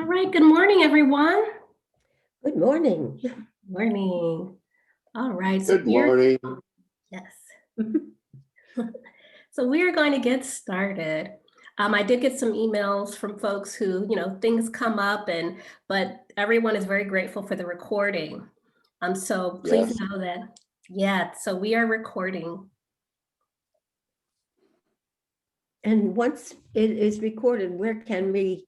All right, good morning, everyone. Good morning. Morning. All right, Good morning. yes. So we are going to get started. I did get some emails from folks who, things come up but everyone is very grateful for the recording. So please Yes. know that, so we are recording. And once it is recorded, where can we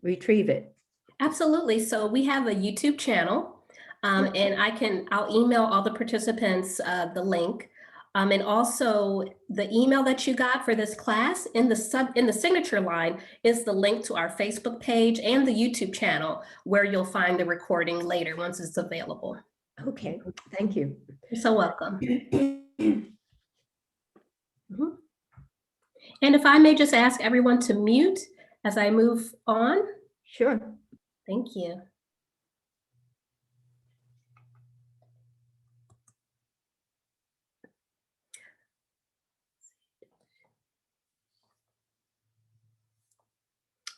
retrieve it? Absolutely. So we have a YouTube channel, and I'll email all the participants the link. And also the email that you got for this class in the signature line is the link to our Facebook page and the YouTube channel where you'll find the recording later once it's available. Okay, thank you. You're so welcome. And if I may just ask everyone to mute as I move on. Sure. Thank you.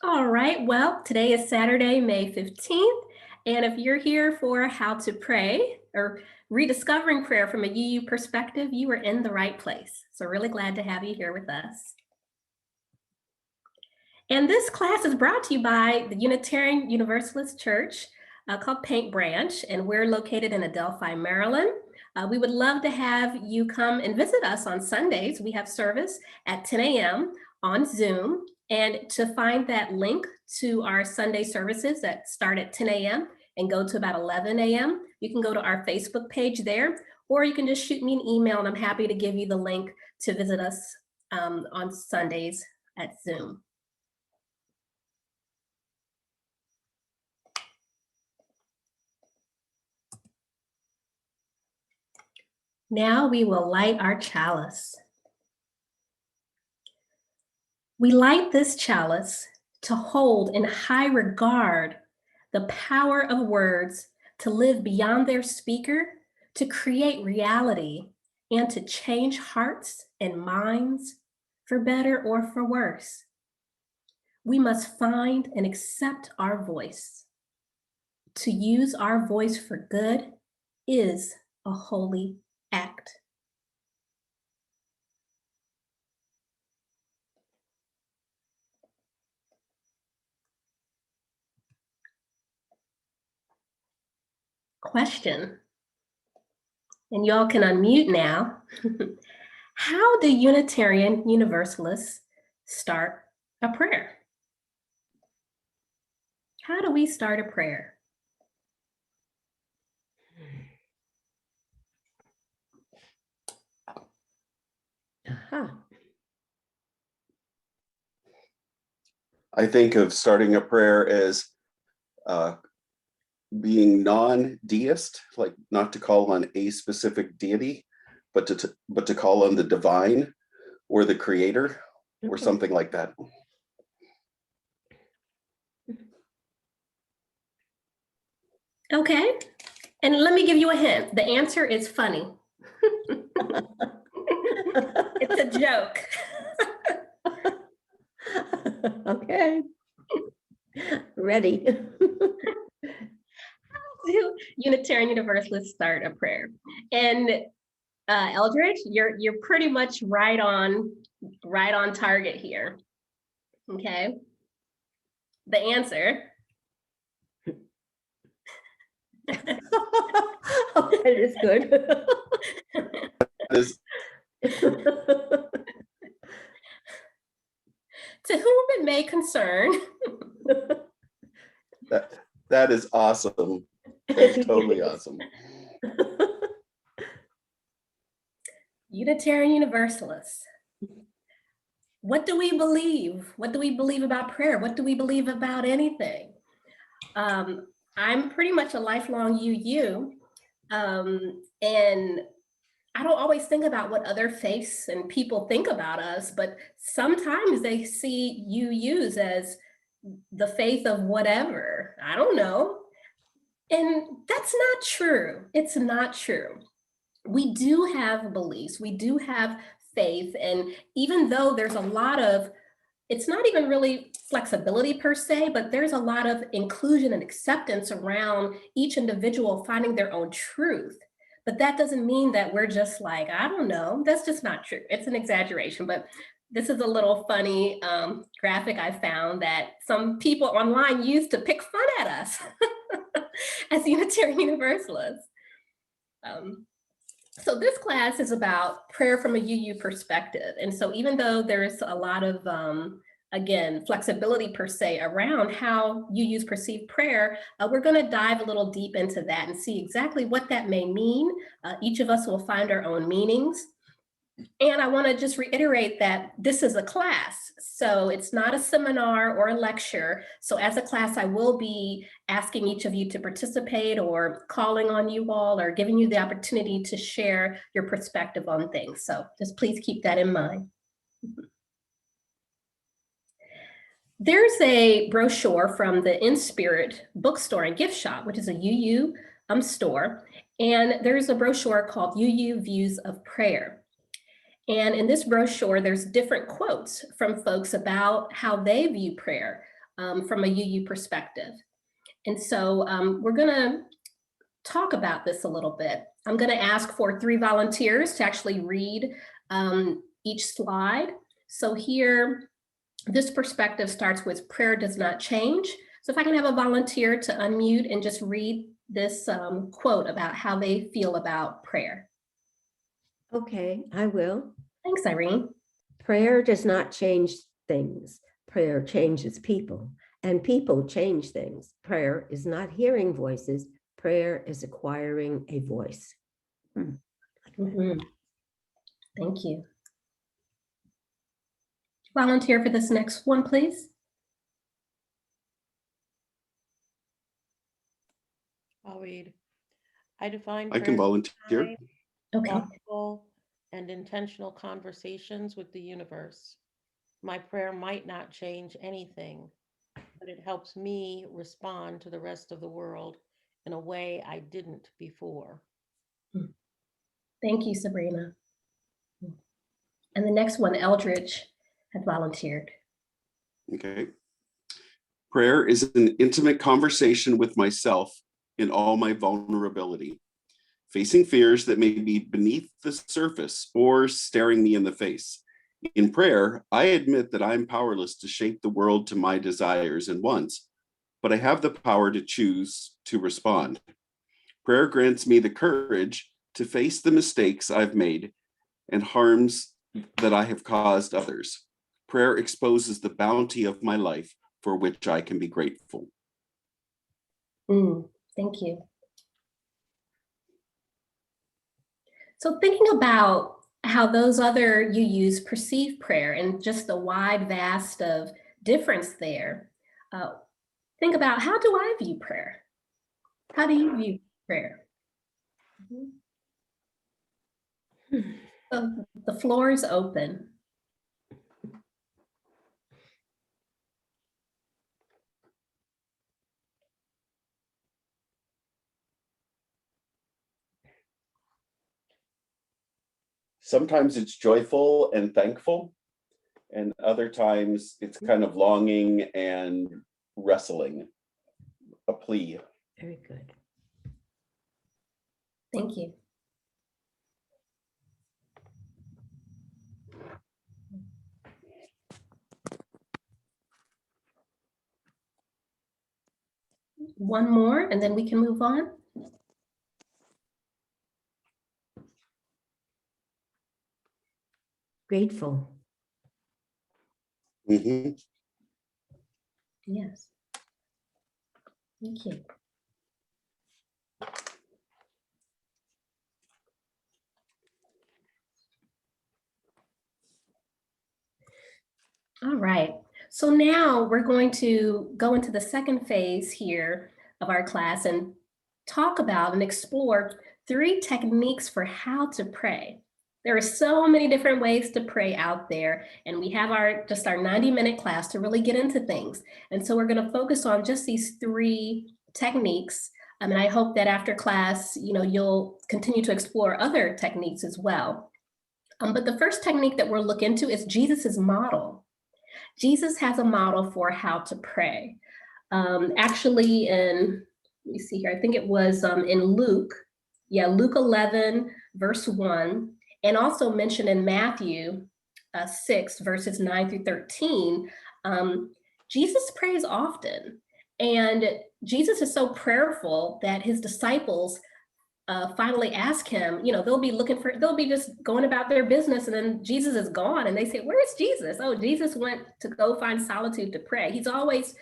All right, well, today is Saturday, May 15th, and if you're here for How to Pray or Rediscovering Prayer from a UU perspective, you are in the right place. So really glad to have you here with us. And this class is brought to you by the Unitarian Universalist Church called Paint Branch, and we're located in Adelphi, Maryland. We would love to have you come and visit us on Sundays. We have service at 10 a.m. on Zoom. And to find that link to our Sunday services that start at 10 a.m. and go to about 11 a.m., you can go to our Facebook page there, or you can just shoot me an email and I'm happy to give you the link to visit us on Sundays at Zoom. Now we will light our chalice. We light this chalice to hold in high regard the power of words to live beyond their speaker, to create reality, and to change hearts and minds for better or for worse. We must find and accept our voice. To use our voice for good is a holy act. Question, and y'all can unmute now. How do Unitarian Universalists start a prayer? How do we start a prayer? I think of starting a prayer as being non-deist, like not to call on a specific deity, but to call on the divine or the creator or something like that. Okay, and let me give you a hint. The answer is funny. It's a joke. Okay. Ready. How do Unitarian Universalists start a prayer? And Eldridge, you're pretty much right on target here. Okay. The answer. Oh, that is good. To whom it may concern. That is awesome. That's totally awesome. Unitarian Universalists. What do we believe? What do we believe about prayer? What do we believe about anything? I'm pretty much a lifelong UU, and I don't always think about what other faiths and people think about us, but sometimes they see UUs as the faith of whatever. I don't know. And that's not true. It's not true. We do have beliefs, we do have faith, and even though there's a lot of it's not even really flexibility per se, but there's a lot of inclusion and acceptance around each individual finding their own truth. But that doesn't mean that we're just like, I don't know, that's just not true. It's an exaggeration, but this is a little funny graphic I found that some people online use to pick fun at us as Unitarian Universalists. So this class is about prayer from a UU perspective. And so even though there's a lot of, again, flexibility per se around how UUs perceive prayer, we're gonna dive a little deep into that and see exactly what that may mean. Each of us will find our own meanings. And I wanna just reiterate that this is a class. So it's not a seminar or a lecture. So as a class, I will be asking each of you to participate or calling on you all or giving you the opportunity to share your perspective on things. So just please keep that in mind. There's a brochure from the In Spirit bookstore and gift shop, which is a UU store. And there's a brochure called UU Views of Prayer. And in this brochure, there's different quotes from folks about how they view prayer from a UU perspective. And so we're gonna talk about this a little bit. I'm gonna ask for 3 volunteers to actually read each slide. So here, this perspective starts with prayer does not change. So if I can have a volunteer to unmute and just read this quote about how they feel about prayer. Okay, I will. Thanks, Irene. Prayer does not change things. Prayer changes people, and people change things. Prayer is not hearing voices. Prayer is acquiring a voice. Mm-hmm. Thank you. Volunteer for this next one, please. I'll read. I define I can volunteer. Okay. thoughtful and intentional conversations with the universe. My prayer might not change anything, but it helps me respond to the rest of the world in a way I didn't before. Thank you, Sabrina. And the next one, Eldridge had volunteered. Okay. Prayer is an intimate conversation with myself in all my vulnerability, facing fears that may be beneath the surface or staring me in the face. In prayer, I admit that I'm powerless to shape the world to my desires and wants, but I have the power to choose to respond. Prayer grants me the courage to face the mistakes I've made and harms that I have caused others. Prayer exposes the bounty of my life for which I can be grateful. Thank you. So thinking about how those other UUs perceive prayer and just the wide vast of difference there, think about, how do I view prayer? How do you view prayer? So the floor is open. Sometimes it's joyful and thankful, and other times it's kind of longing and wrestling, a plea. Very good. Thank you. One more, and then we can move on. Grateful. Mm-hmm. Yes. Thank you. All right. So now we're going to go into the second phase here of our class and talk about and explore 3 techniques for how to pray. There are so many different ways to pray out there, and we have our 90-minute class to really get into things. And so we're going to focus on just these 3 techniques. And I hope that after class, you'll continue to explore other techniques as well. But the first technique that we'll look into is Jesus's model. Jesus has a model for how to pray. Actually, let me see here, I think it was in Luke, Luke 11, verse 1, and also mentioned in Matthew 6, verses 9 through 13. Jesus prays often, and Jesus is so prayerful that his disciples finally ask him, they'll be just going about their business, and then Jesus is gone, and they say, "Where's Jesus?" "Oh, Jesus went to go find solitude to pray." He's always,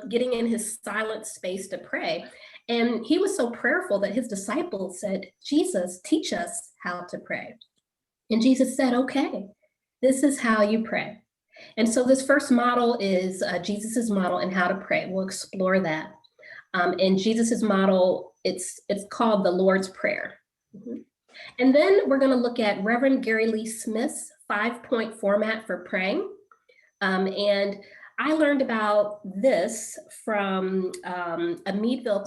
getting in his silent space to pray. And he was so prayerful that his disciples said, "Jesus, teach us how to pray." And Jesus said, "Okay, this is how you pray." And so this first model is Jesus's model in how to pray. We'll explore that. In Jesus's model, it's called the Lord's Prayer. And then we're going to look at Reverend Gary Lee Smith's 5-point format for praying. And I learned about this from a Meadville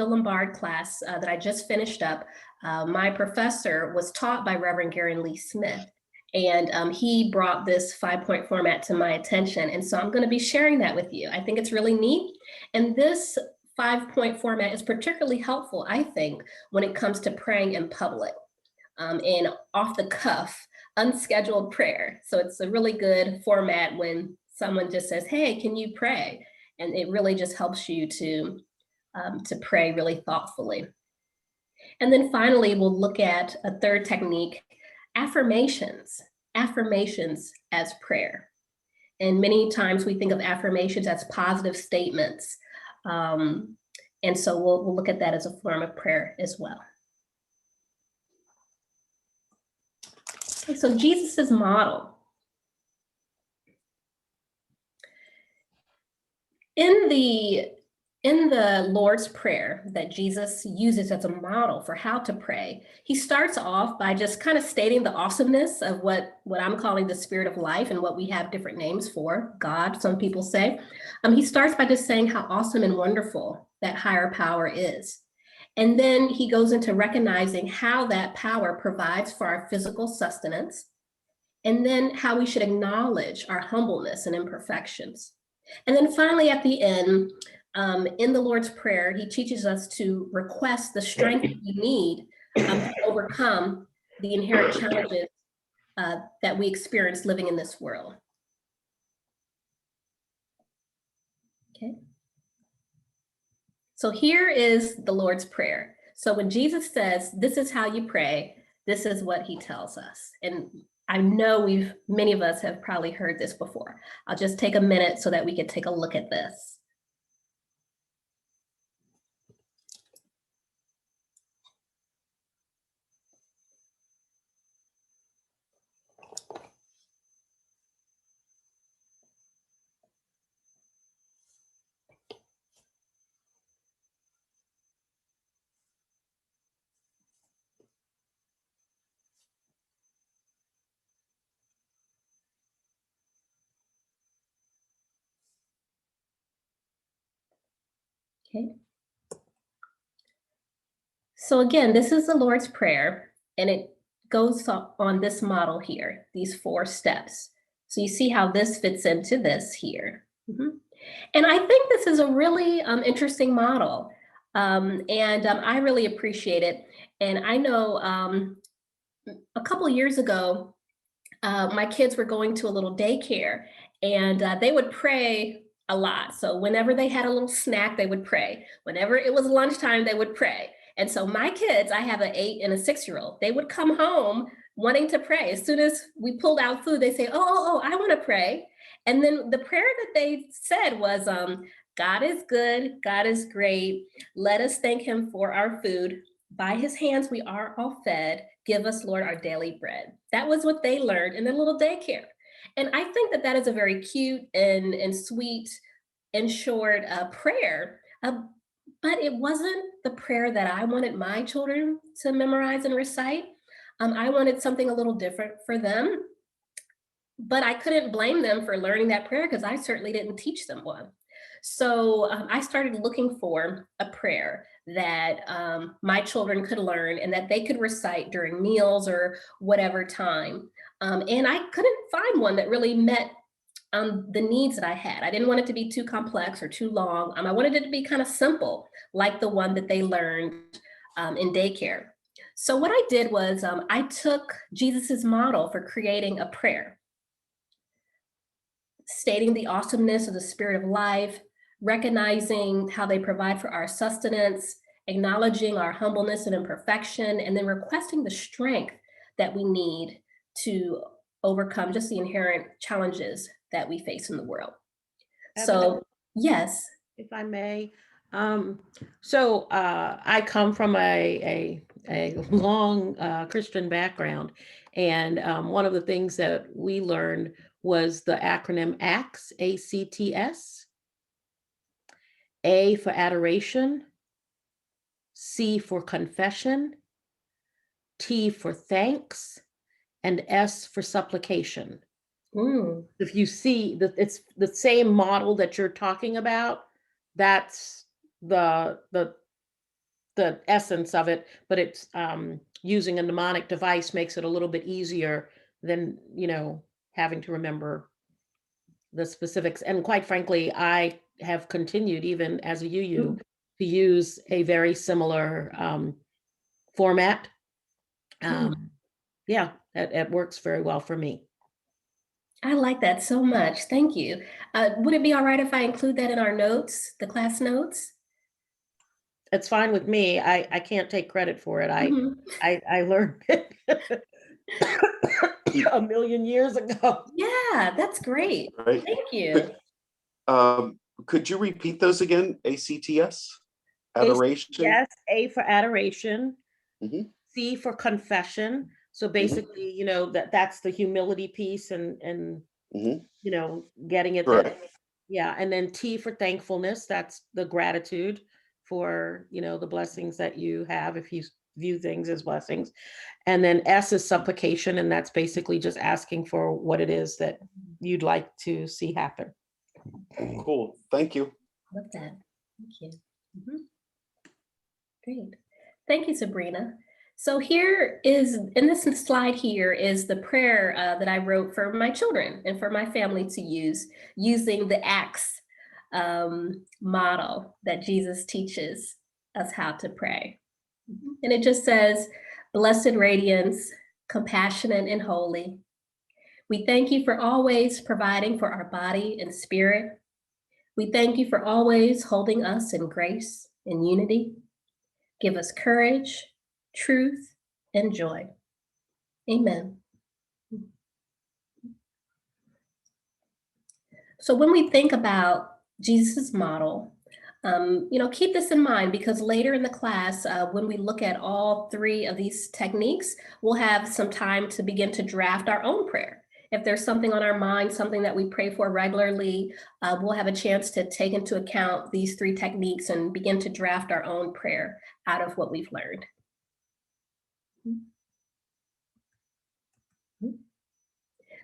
Lombard class that I just finished up. My professor was taught by Reverend Gary Lee Smith, and he brought this 5-point format to my attention. And so I'm going to be sharing that with you. I think it's really neat. And this 5-point format is particularly helpful, I think, when it comes to praying in public and off the cuff, unscheduled prayer. So it's a really good format when someone just says, "Hey, can you pray?" And it really just helps you to pray really thoughtfully. And then finally, we'll look at a third technique, affirmations as prayer. And many times we think of affirmations as positive statements. And so we'll look at that as a form of prayer as well. Okay, so Jesus's model. In the Lord's Prayer that Jesus uses as a model for how to pray, he starts off by just kind of stating the awesomeness of what I'm calling the spirit of life, and what we have different names for, God, some people say. He starts by just saying how awesome and wonderful that higher power is. And then he goes into recognizing how that power provides for our physical sustenance, and then how we should acknowledge our humbleness and imperfections. And then finally, at the end, in the Lord's Prayer, he teaches us to request the strength we need to overcome the inherent challenges that we experience living in this world. Okay. So here is the Lord's Prayer. So when Jesus says, "This is how you pray," this is what he tells us. And I know many of us have probably heard this before. I'll just take a minute so that we can take a look at this. Okay. So again, this is the Lord's Prayer, and it goes on this model here, these 4 steps. So you see how this fits into this here. And I think this is a really interesting model, and I really appreciate it. And I know a couple of years ago, my kids were going to a little daycare, and they would pray a lot. So whenever they had a little snack, they would pray. Whenever it was lunchtime, they would pray. And so my kids, I have an 8 and a 6-year-old, they would come home wanting to pray. As soon as we pulled out food, they say, oh, I want to pray. And then the prayer that they said was, "God is good, God is great. Let us thank him for our food. By his hands we are all fed. Give us, Lord, our daily bread." That was what they learned in their little daycare. And I think that is a very cute and sweet and short prayer. But it wasn't the prayer that I wanted my children to memorize and recite. I wanted something a little different for them. But I couldn't blame them for learning that prayer, because I certainly didn't teach them one. So I started looking for a prayer that my children could learn and that they could recite during meals or whatever time. And I couldn't find one that really met the needs that I had. I didn't want it to be too complex or too long. I wanted it to be kind of simple, like the one that they learned in daycare. So what I did was I took Jesus's model for creating a prayer, stating the awesomeness of the spirit of life, recognizing how they provide for our sustenance, acknowledging our humbleness and imperfection, and then requesting the strength that we need to overcome just the inherent challenges that we face in the world. Ebony, So, yes. if I may. I come from a long Christian background, and one of the things that we learned was the acronym ACTS, ACTS. A for adoration, C for confession, T for thanks, and S for supplication. Mm. If you see that it's the same model that you're talking about, that's the essence of it, but it's using a mnemonic device makes it a little bit easier than having to remember the specifics. And quite frankly, I have continued even as a UU to use a very similar format. Yeah, it works very well for me. I like that so much. Thank you. Would it be all right if I include that in our notes, the class notes? It's fine with me. I can't take credit for it. Mhm. I learned it a million years ago. Yeah, that's great. Right. Thank you. Could you repeat those again? ACTS? Adoration? Yes, A for adoration, Mhm. C for confession. So basically, that's the humility piece and Mhm. getting it that, Correct. yeah, and then T for thankfulness, that's the gratitude for, the blessings that you have if you view things as blessings. And then S is supplication, and that's basically just asking for what it is that you'd like to see happen. Cool. Thank you. Love that. Thank you. Mhm. Great. Thank you, Sabrina. So here is, in this slide here is the prayer that I wrote for my children and for my family to use, using the ACTS model that Jesus teaches us how to pray. And it just says, blessed radiance, compassionate and holy. We thank you for always providing for our body and spirit. We thank you for always holding us in grace and unity. Give us courage, truth, and joy. Amen. So when we think about Jesus' model, keep this in mind, because later in the class, when we look at all three of these techniques, we'll have some time to begin to draft our own prayer. If there's something on our mind, something that we pray for regularly, we'll have a chance to take into account these three techniques and begin to draft our own prayer out of what we've learned.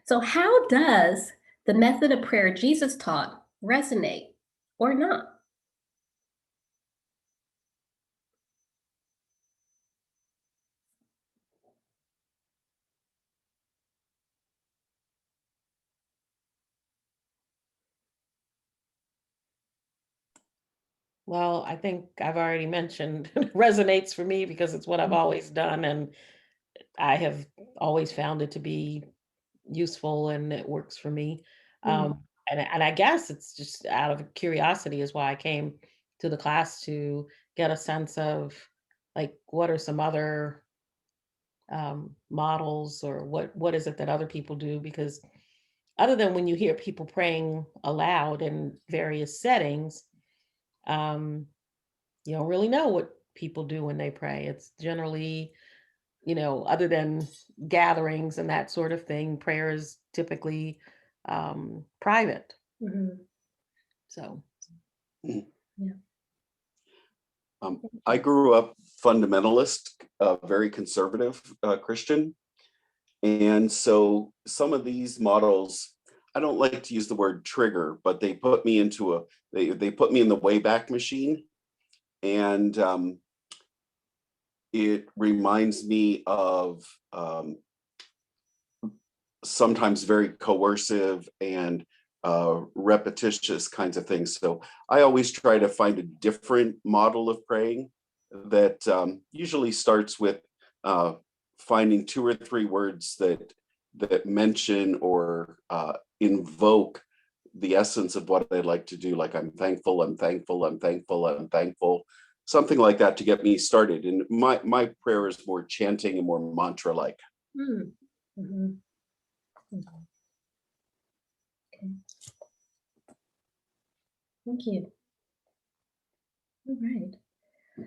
So how does the method of prayer Jesus taught resonate or not? Well, I think I've already mentioned resonates for me because it's what I've always done, and I have always found it to be useful and it works for me. And I guess it's just out of curiosity is why I came to the class to get a sense of like what are some other models or what is it that other people do, because other than when you hear people praying aloud in various settings, you don't really know what people do when they pray. It's generally, other than gatherings and that sort of thing, prayer is typically private. Mhm. So, Yeah. I grew up fundamentalist, very conservative Christian. And so some of these models, I don't like to use the word trigger, but they put me into they put me in the Wayback Machine. And it reminds me of sometimes very coercive and repetitious kinds of things. So I always try to find a different model of praying that usually starts with finding 2 or 3 words that mention or invoke the essence of what I'd like to do. Like I'm thankful, I'm thankful, I'm thankful, I'm thankful, something like that to get me started. And my prayer is more chanting and more mantra-like. Mm-hmm. Okay. Thank you. All right.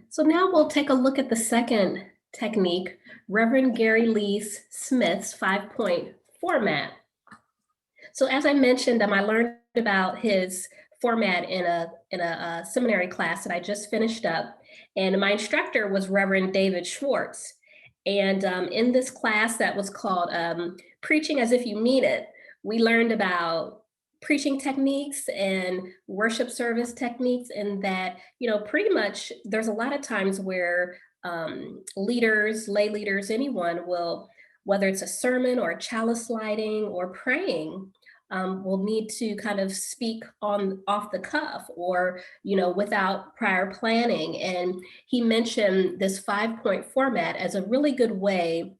So now we'll take a look at the second technique, Reverend Gary Lee Smith's 5-point format. So as I mentioned, I learned about his format in a seminary class that I just finished up, and my instructor was Reverend David Schwartz. And in this class that was called Preaching as If You Mean It, we learned about preaching techniques and worship service techniques, and that, pretty much there's a lot of times where leaders, lay leaders, anyone will, whether it's a sermon or a chalice lighting or praying, will need to kind of speak off the cuff or, without prior planning. And he mentioned this 5-point format as a really good way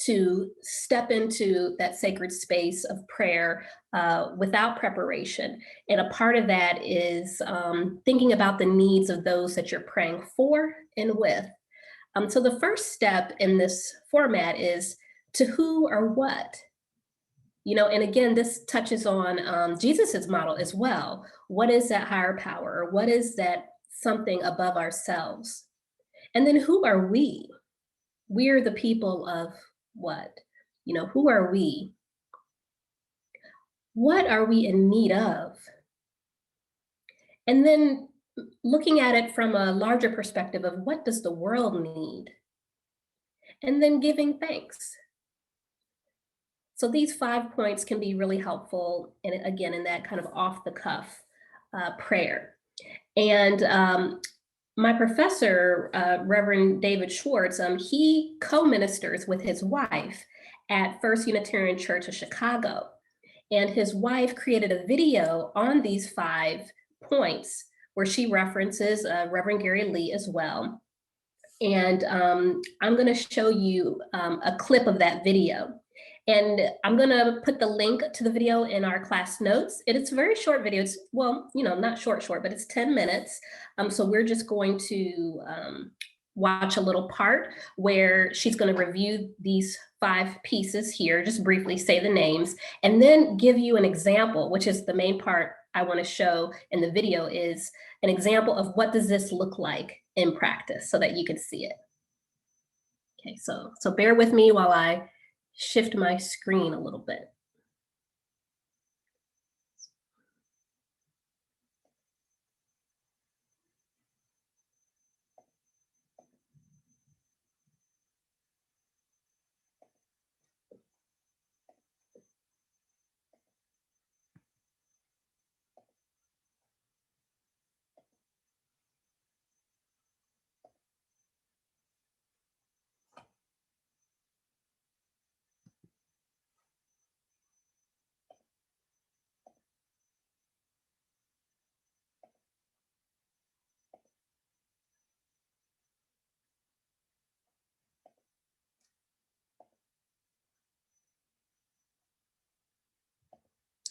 to step into that sacred space of prayer without preparation. And a part of that is thinking about the needs of those that you're praying for and with. So the first step in this format is to who or what. And again, this touches on Jesus's model as well. What is that higher power? Or what is that something above ourselves? And then who are we? We're the people of what? Who are we? What are we in need of? And then looking at it from a larger perspective of what does the world need? And then giving thanks. So these 5 points can be really helpful, and again, in that kind of off the cuff prayer. And my professor, Reverend David Schwartz, he co-ministers with his wife at First Unitarian Church of Chicago. And his wife created a video on these 5 points where she references Reverend Gary Lee as well. And I'm going to show you a clip of that video. And I'm going to put the link to the video in our class notes. It's a very short video. It's, well, not short, but it's 10 minutes. So we're just going to watch a little part where she's going to review these 5 pieces here, just briefly say the names, and then give you an example, which is the main part I want to show in the video, is an example of what does this look like in practice so that you can see it. Okay, so bear with me while I shift my screen a little bit.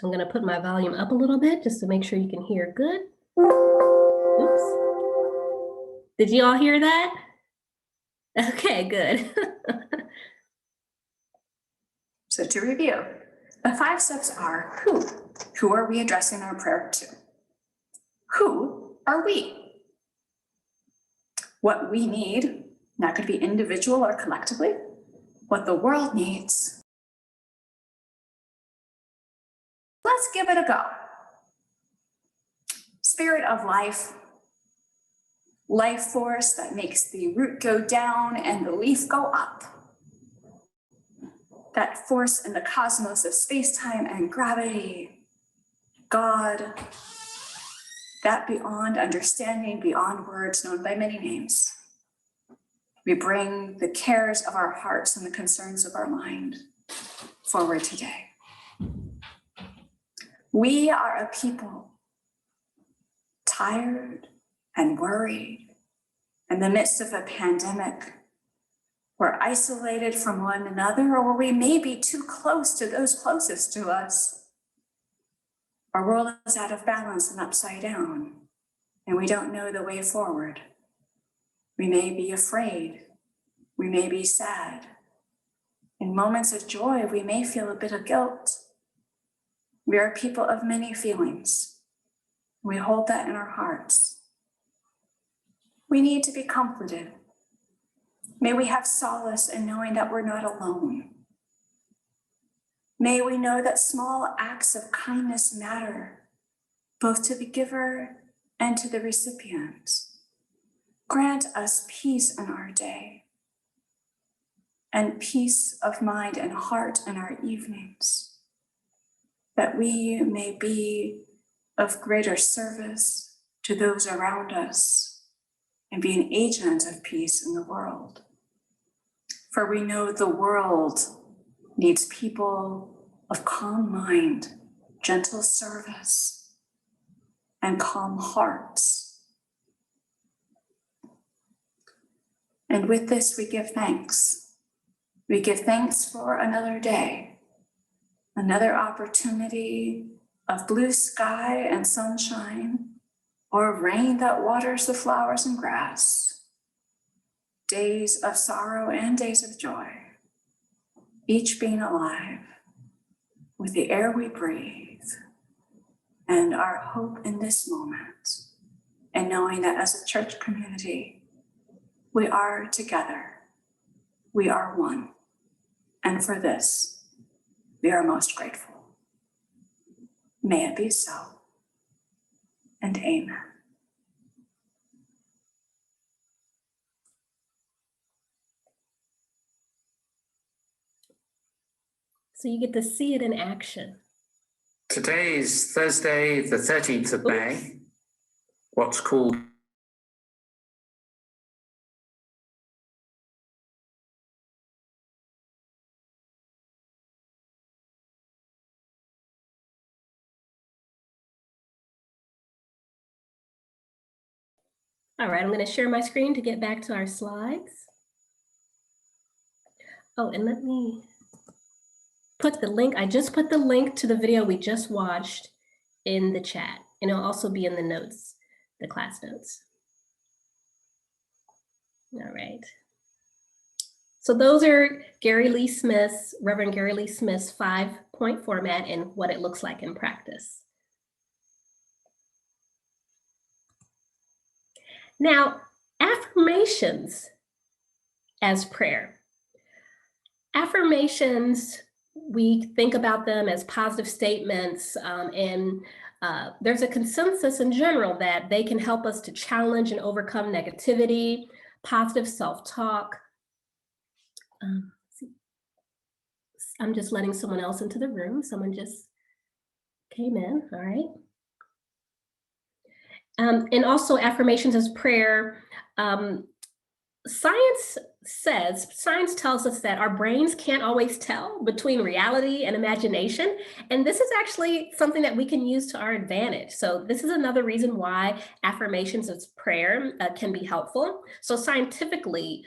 I'm going to put my volume up a little bit just to make sure you can hear good. Oops. Did you all hear that? Okay, good. So to review, the 5 steps are who. Who are we addressing our prayer to? Who are we? What we need, that could be individual or collectively. What the world needs. Let's give it a go. Spirit of life. Life force that makes the root go down and the leaf go up. That force in the cosmos of space-time and gravity. God. That beyond understanding, beyond words, known by many names. We bring the cares of our hearts and the concerns of our mind forward today. We are a people tired and worried in the midst of a pandemic. We're isolated from one another, or we may be too close to those closest to us. Our world is out of balance and upside down, and we don't know the way forward. We may be afraid. We may be sad. In moments of joy, we may feel a bit of guilt. We are people of many feelings. We hold that in our hearts. We need to be comforted. May we have solace in knowing that we're not alone. May we know that small acts of kindness matter, both to the giver and to the recipient. Grant us peace in our day, and peace of mind and heart in our evenings, that we may be of greater service to those around us and be an agent of peace in the world. For we know the world needs people of calm mind, gentle service, and calm hearts. And with this, we give thanks. We give thanks for another day, another opportunity of blue sky and sunshine, or rain that waters the flowers and grass. Days of sorrow and days of joy, each being alive with the air we breathe and our hope in this moment, and knowing that as a church community, we are together, we are one, and for this, we are most grateful. May it be so, and amen. So you get to see it in action. Today is Thursday, the 13th of May, what's called All right, I'm going to share my screen to get back to our slides. Oh, and let me put the link. I just put the link to the video we just watched in the chat, and it'll also be in the notes, the class notes. All right. So those are Gary Lee Smith's, Reverend Gary Lee Smith's 5-point format and what it looks like in practice. Now, affirmations as prayer. Affirmations, we think about them as positive statements, and there's a consensus in general that they can help us to challenge and overcome negativity, positive self-talk. I'm just letting someone else into the room. Someone just came in, all right. And also affirmations as prayer. Science tells us that our brains can't always tell between reality and imagination. And this is actually something that we can use to our advantage. So this is another reason why affirmations as prayer can be helpful. So scientifically,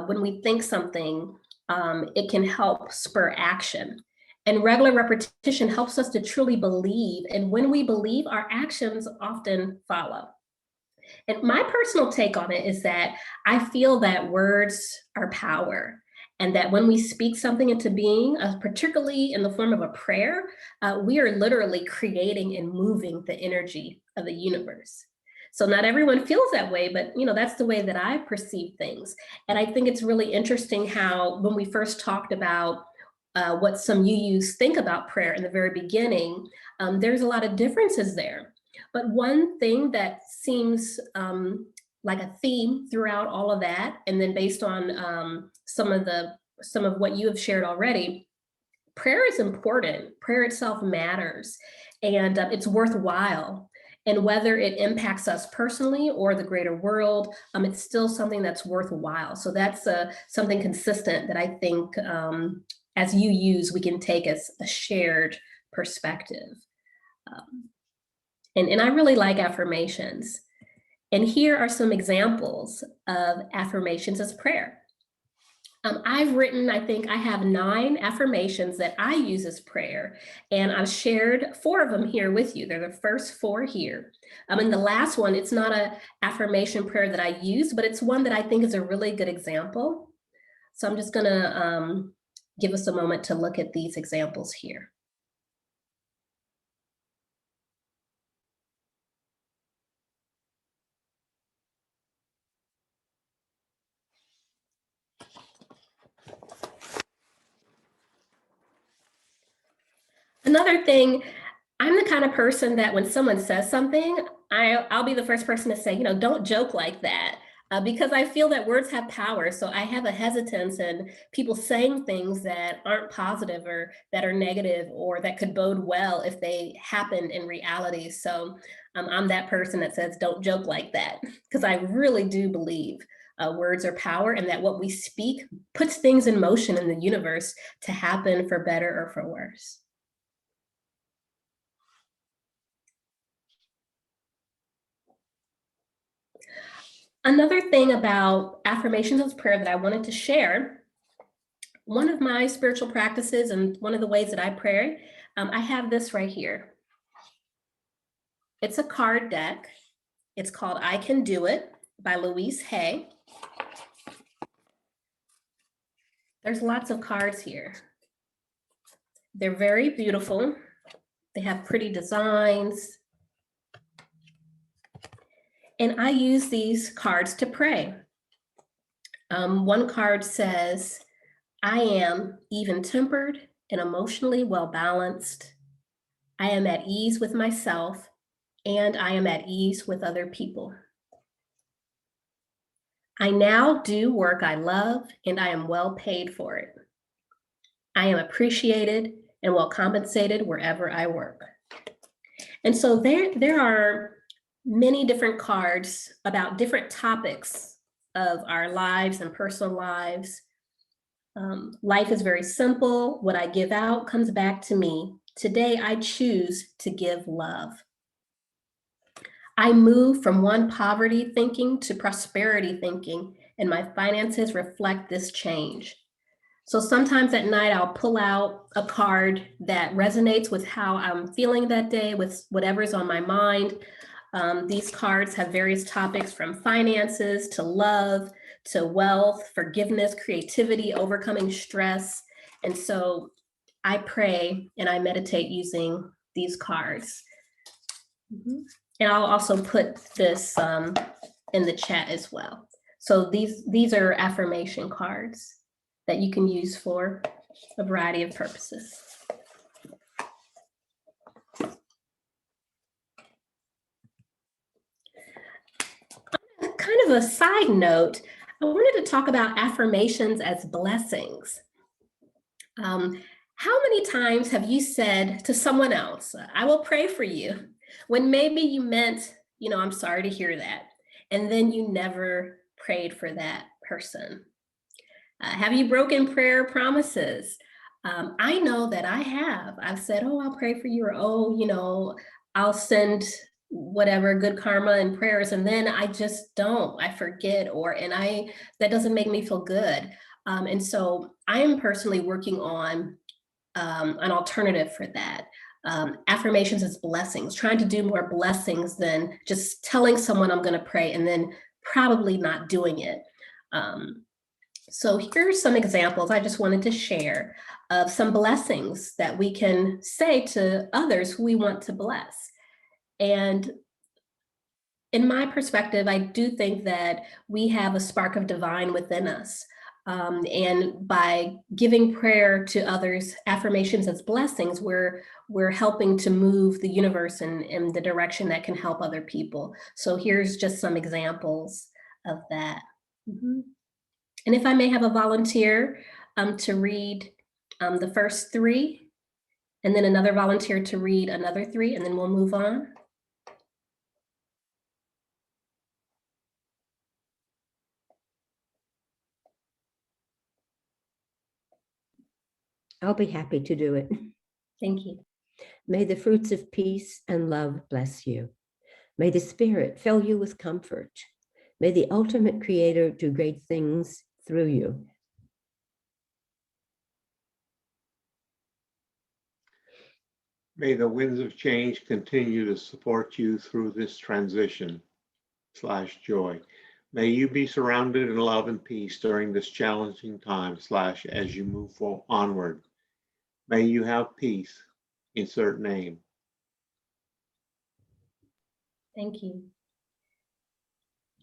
when we think something, it can help spur action. And regular repetition helps us to truly believe. And when we believe, our actions often follow. And my personal take on it is that I feel that words are power, and that when we speak something into being, particularly in the form of a prayer, we are literally creating and moving the energy of the universe. So not everyone feels that way, but that's the way that I perceive things. And I think it's really interesting how when we first talked about what some UUs think about prayer in the very beginning, there's a lot of differences there. But one thing that seems like a theme throughout all of that, and then based on some of what you have shared already, prayer is important. Prayer itself matters, and it's worthwhile. And whether it impacts us personally or the greater world, it's still something that's worthwhile. So that's something consistent that I think as UUs we can take as a shared perspective. And I really like affirmations. And here are some examples of affirmations as prayer. I've written, I think I have 9 affirmations that I use as prayer, and I've shared 4 of them here with you. They're the first 4 here. And the last one, it's not an affirmation prayer that I use, but it's one that I think is a really good example. So I'm just gonna give us a moment to look at these examples here. Another thing, I'm the kind of person that when someone says something, I'll be the first person to say, don't joke like that, because I feel that words have power. So I have a hesitance in people saying things that aren't positive or that are negative or that could bode well if they happen in reality. So I'm that person that says, don't joke like that, because I really do believe words are power and that what we speak puts things in motion in the universe to happen for better or for worse. Another thing about affirmations of prayer that I wanted to share, one of my spiritual practices and one of the ways that I pray, I have this right here. It's a card deck. It's called I Can Do It by Louise Hay. There's lots of cards here. They're very beautiful. They have pretty designs. And I use these cards to pray. One card says, I am even-tempered and emotionally well-balanced. I am at ease with myself, and I am at ease with other people. I now do work I love, and I am well paid for it. I am appreciated and well compensated wherever I work. And so there are many different cards about different topics of our lives and personal lives. Life is very simple. What I give out comes back to me. Today, I choose to give love. I move from one poverty thinking to prosperity thinking, and my finances reflect this change. So sometimes at night, I'll pull out a card that resonates with how I'm feeling that day, with whatever's on my mind. These cards have various topics from finances to love, to wealth, forgiveness, creativity, overcoming stress. And so I pray and I meditate using these cards. And I'll also put this in the chat as well. So these are affirmation cards that you can use for a variety of purposes. Kind of a side note, I wanted to talk about affirmations as blessings. How many times have you said to someone else, I will pray for you, when maybe you meant, I'm sorry to hear that, and then you never prayed for that person? Have you broken prayer promises? I know that I have. I've said, I'll pray for you, or, I'll send whatever good karma and prayers, and then I just don't. I forget, that doesn't make me feel good. And so I am personally working on an alternative for that. Affirmations as blessings, trying to do more blessings than just telling someone I'm going to pray and then probably not doing it. So here's some examples I just wanted to share of some blessings that we can say to others who we want to bless. And in my perspective, I do think that we have a spark of divine within us. And by giving prayer to others, affirmations as blessings, we're helping to move the universe in the direction that can help other people. So here's just some examples of that. And if I may have a volunteer to read the first 3, and then another volunteer to read another 3, and then we'll move on. I'll be happy to do it. Thank you. May the fruits of peace and love bless you. May the Spirit fill you with comfort. May the ultimate Creator do great things through you. May the winds of change continue to support you through this transition/joy. May you be surrounded in love and peace during this challenging time / as you move onward. May you have peace. Insert name. Thank you.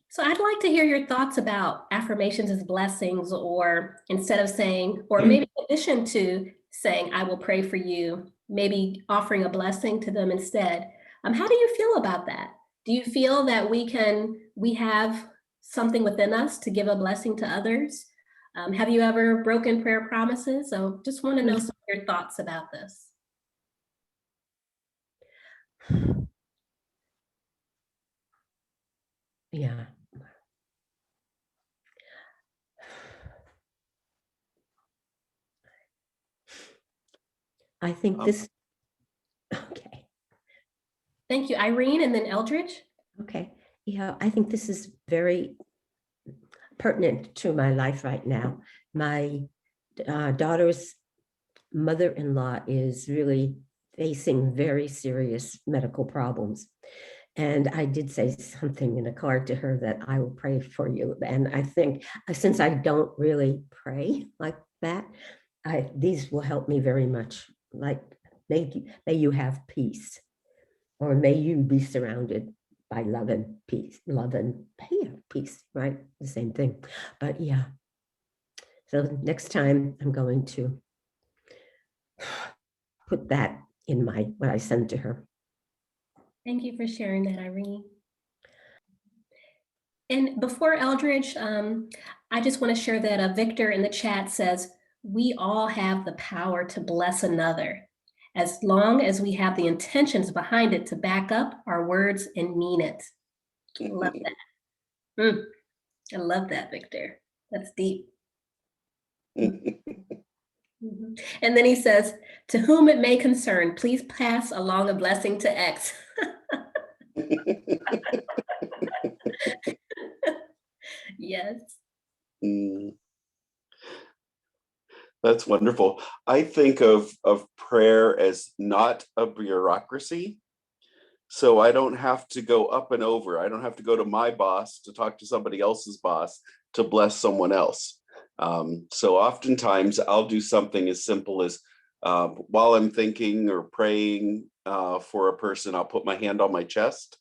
So I'd like to hear your thoughts about affirmations as blessings, or instead of saying, or maybe in addition to saying, I will pray for you, maybe offering a blessing to them instead. How do you feel about that? Do you feel that we have something within us to give a blessing to others? Have you ever broken prayer promises? So just want to know some of your thoughts about this. Yeah. I think this, okay. Thank you, Irene, and then Eldridge. Okay. Yeah, I think this is very pertinent to my life right now. My daughter's mother-in-law is really facing very serious medical problems. And I did say something in a card to her that I will pray for you. And I think since I don't really pray like that, these will help me very much. Like, may you have peace, or may you be surrounded by love and peace, peace, right? The same thing. But yeah. So next time I'm going to put that in what I send to her. Thank you for sharing that, Irene. And before Eldridge, I just want to share that Victor in the chat says, we all have the power to bless another, as long as we have the intentions behind it to back up our words and mean it. I love that. I love that, Victor. That's deep. And then he says, to whom it may concern, please pass along a blessing to X. Yes. That's wonderful. I think of prayer as not a bureaucracy. So I don't have to go up and over. I don't have to go to my boss to talk to somebody else's boss to bless someone else. So oftentimes I'll do something as simple as while I'm thinking or praying for a person, I'll put my hand on my chest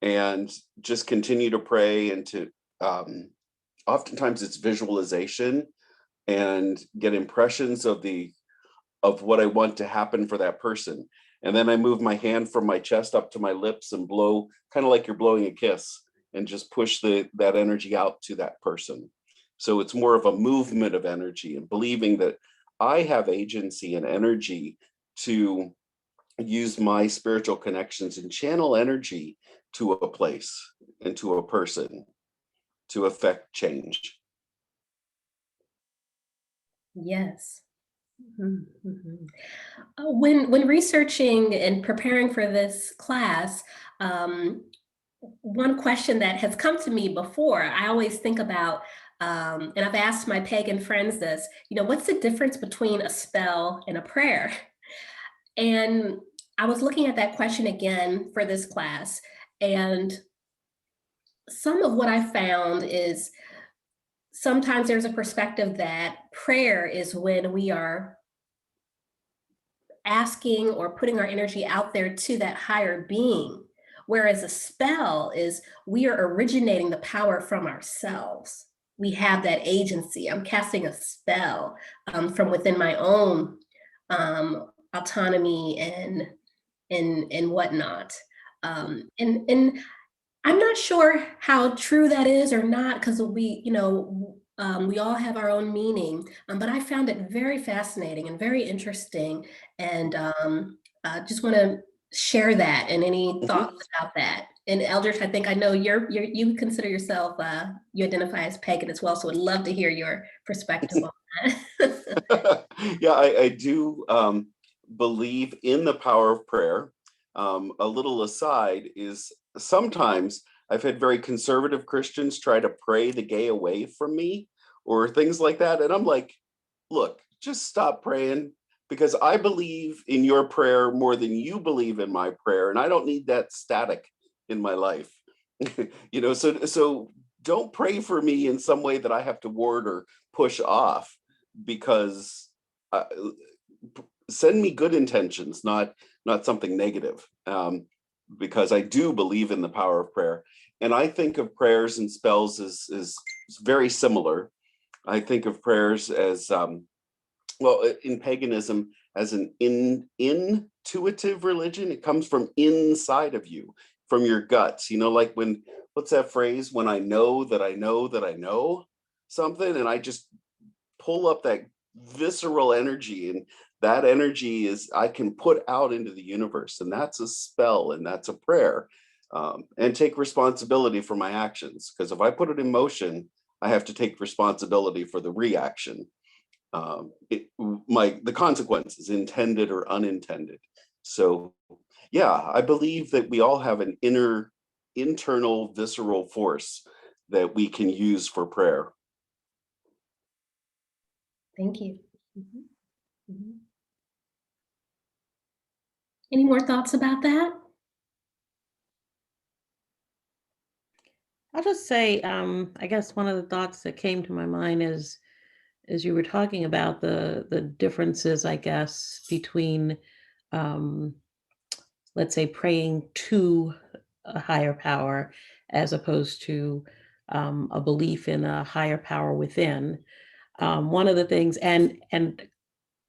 and just continue to pray, and to oftentimes it's visualization and get impressions of what I want to happen for that person. And then I move my hand from my chest up to my lips and blow, kind of like you're blowing a kiss, and just push that energy out to that person. So it's more of a movement of energy, and believing that I have agency and energy to use my spiritual connections and channel energy to a place and to a person to affect change. Yes. When researching and preparing for this class, one question that has come to me before, I always think about, and I've asked my pagan friends this, what's the difference between a spell and a prayer? And I was looking at that question again for this class, and some of what I found is sometimes there's a perspective that prayer is when we are asking or putting our energy out there to that higher being, whereas a spell is we are originating the power from ourselves. We have that agency. I'm casting a spell from within my own autonomy and whatnot. And I'm not sure how true that is or not, because we all have our own meaning, but I found it very fascinating and very interesting, and just want to share that, and any thoughts about that. And Eldridge, I think I know you consider yourself, you identify as pagan as well, so I'd love to hear your perspective on that. Yeah, I do believe in the power of prayer. A little aside is sometimes I've had very conservative Christians try to pray the gay away from me or things like that. And I'm like, look, just stop praying, because I believe in your prayer more than you believe in my prayer. And I don't need that static in my life. So don't pray for me in some way that I have to ward or push off, because send me good intentions, not something negative, because I do believe in the power of prayer. And I think of prayers and spells as very similar. I think of prayers as, in paganism, as an intuitive religion. It comes from inside of you, from your guts. Like what's that phrase? When I know that I know that I know something, and I just pull up that visceral energy, and that energy I can put out into the universe, and that's a spell, and that's a prayer, and take responsibility for my actions, because if I put it in motion, I have to take responsibility for the reaction, the consequences, intended or unintended. So yeah, I believe that we all have an internal visceral force that we can use for prayer. Thank you. Any more thoughts about that? I'll just say, I guess one of the thoughts that came to my mind is, as you were talking about the differences, I guess, between, let's say, praying to a higher power as opposed to a belief in a higher power within. One of the things, and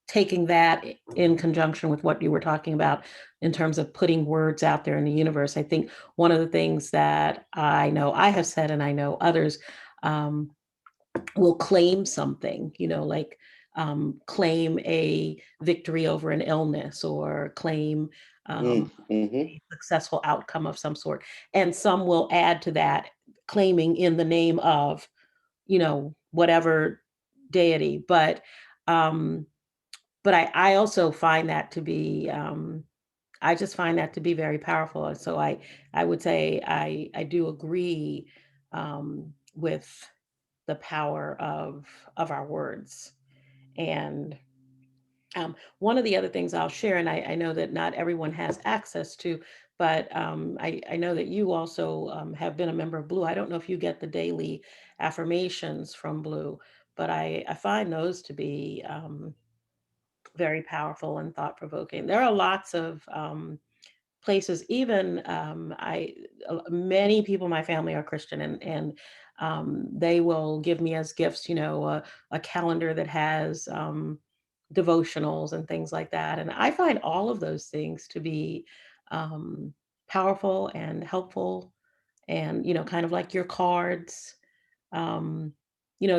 taking that in conjunction with what you were talking about in terms of putting words out there in the universe, I think one of the things that I know I have said, and I know others will claim something, like claim a victory over an illness, or claim a successful outcome of some sort. And some will add to that, claiming in the name of, whatever deity. But I also find that to be, I just find that to be very powerful. And so I would say I do agree with the power of our words. And one of the other things I'll share, and I know that not everyone has access to, but I know that you also have been a member of Blue. I don't know if you get the daily affirmations from Blue, but I find those to be very powerful and thought-provoking. There are lots of places, even many people in my family are Christian, and they will give me as gifts, a calendar that has devotionals and things like that. And I find all of those things to be powerful and helpful, and, kind of like your cards,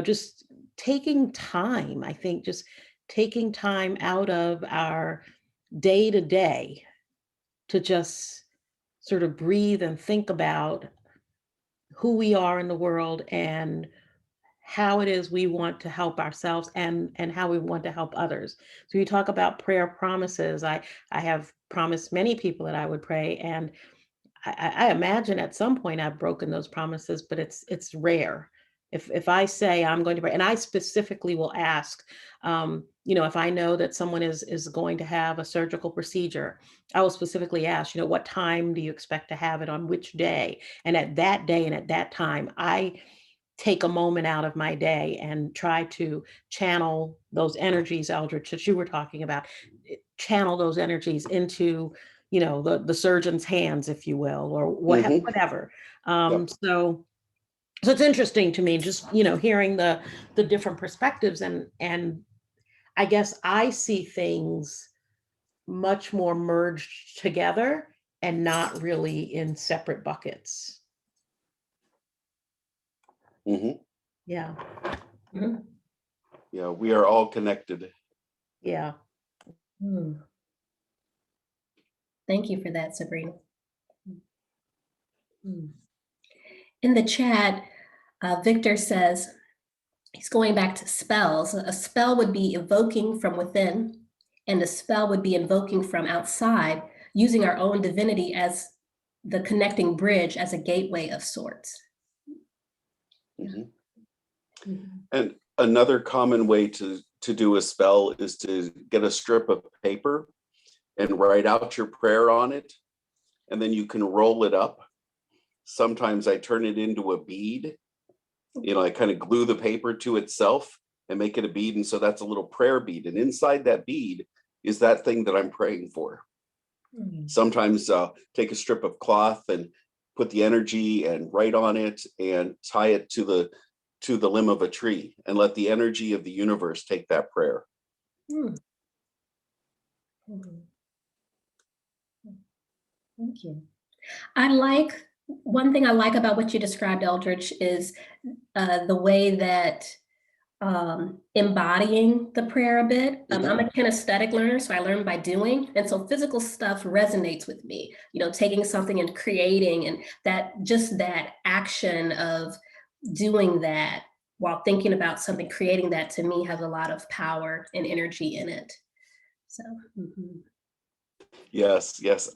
just taking time, I think, just taking time out of our day to day to just sort of breathe and think about who we are in the world and how it is we want to help ourselves, and how we want to help others. So you talk about prayer promises. I have promised many people that I would pray, and I imagine at some point I've broken those promises, but it's rare. If I say I'm going to pray, and I specifically will ask, if I know that someone is going to have a surgical procedure, I will specifically ask, what time do you expect to have it, on which day? And at that day and at that time, I take a moment out of my day and try to channel those energies, Eldridge, that you were talking about, channel those energies into, the surgeon's hands, if you will, or whatever. Yep. So it's interesting to me, just, hearing the different perspectives, and I guess I see things much more merged together and not really in separate buckets. Yeah. Yeah, we are all connected. Yeah. Thank you for that, Sabrina. In the chat, Victor says he's going back to spells. A spell would be evoking from within And the spell would be invoking from outside, using our own divinity as the connecting bridge, as a gateway of sorts. Mhm. Mhm. And another common way to do a spell is to get a strip of paper and write out your prayer on it, and then you can roll it up. Sometimes I turn it into a bead. I kind of glue the paper to itself and make it a bead, and so that's a little prayer bead. And inside that bead is that thing that I'm praying for. Mhm. Sometimes take a strip of cloth and put the energy and write on it and tie it to the limb of a tree and let the energy of the universe take that prayer. Mhm. Thank you. One thing I like about what you described, Eldridge, is the way that embodying the prayer a bit. I'm a kinesthetic learner, so I learn by doing. And so physical stuff resonates with me, taking something and creating, and that action of doing that while thinking about something, creating that, to me has a lot of power and energy in it. So, Yes, yes.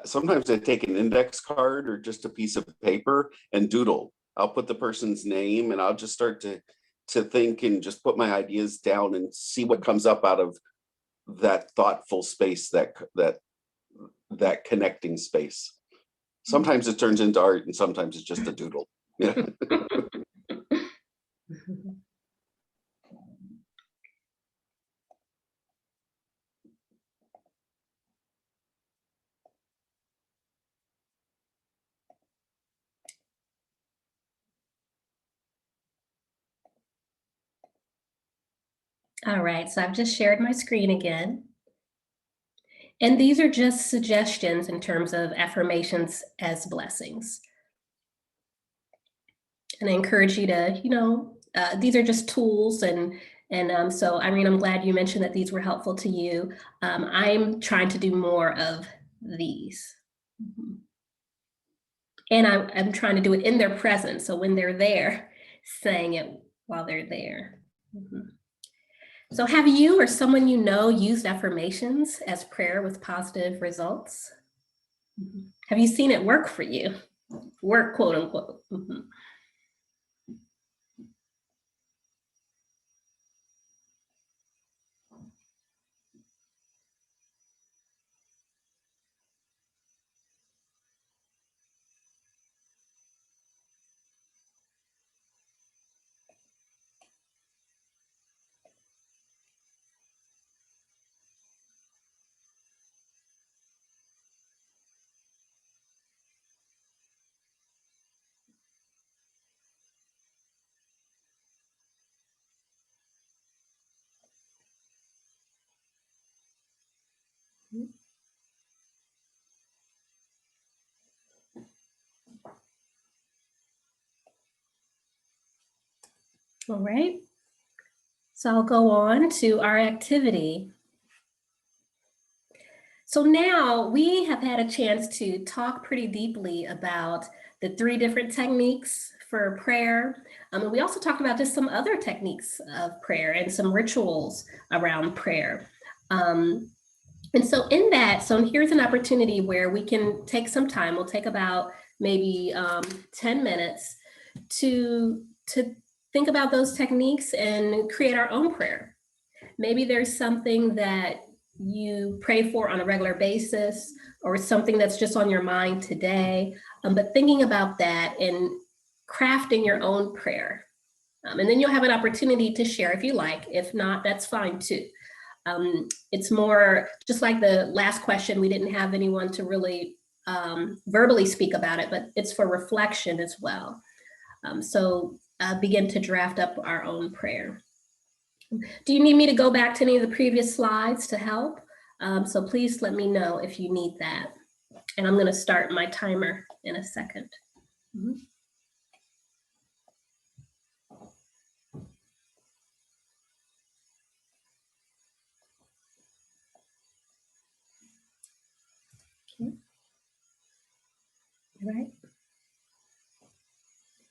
Sometimes I take an index card or just a piece of paper and doodle. I'll put the person's name and I'll just start to think and just put my ideas down and see what comes up out of that thoughtful space, that connecting space. Sometimes it turns into art and sometimes it's just a doodle. Yeah. all right, so I've just shared my screen again. And these are just suggestions in terms of affirmations as blessings. And I encourage you to, these are just tools. And so, Irene, I'm glad you mentioned that these were helpful to you. I'm trying to do more of these. Mhm. And I'm trying to do it in their presence. So when they're there, saying it while they're there. Mhm. So have you or someone you know used affirmations as prayer with positive results? Mhm. Have you seen it work for you? Work, quote unquote. Mhm. All right. So I'll go on to our activity. So now we have had a chance to talk pretty deeply about the 3 different techniques for prayer. And we also talked about just some other techniques of prayer and some rituals around prayer. And so in that, so here's an opportunity where we can take some time. We'll take about maybe 10 minutes to think about those techniques and create our own prayer. Maybe there's something that you pray for on a regular basis, or something that's just on your mind today, but thinking about that and crafting your own prayer. And then you'll have an opportunity to share if you like. If not, that's fine too. It's more just like the last question, we didn't have anyone to really verbally speak about it, but it's for reflection as well. So begin to draft up our own prayer. Do you need me to go back to any of the previous slides to help? So please let me know if you need that. And I'm going to start my timer in a second. Mhm. Okay. All right.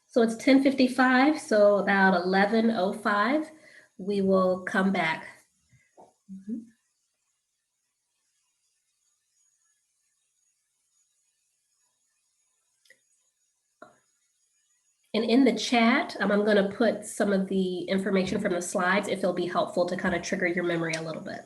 So it's 10:55, so about 11:05, we will come back. Mhm. And in the chat, I'm going to put some of the information from the slides if it'll be helpful to kind of trigger your memory a little bit.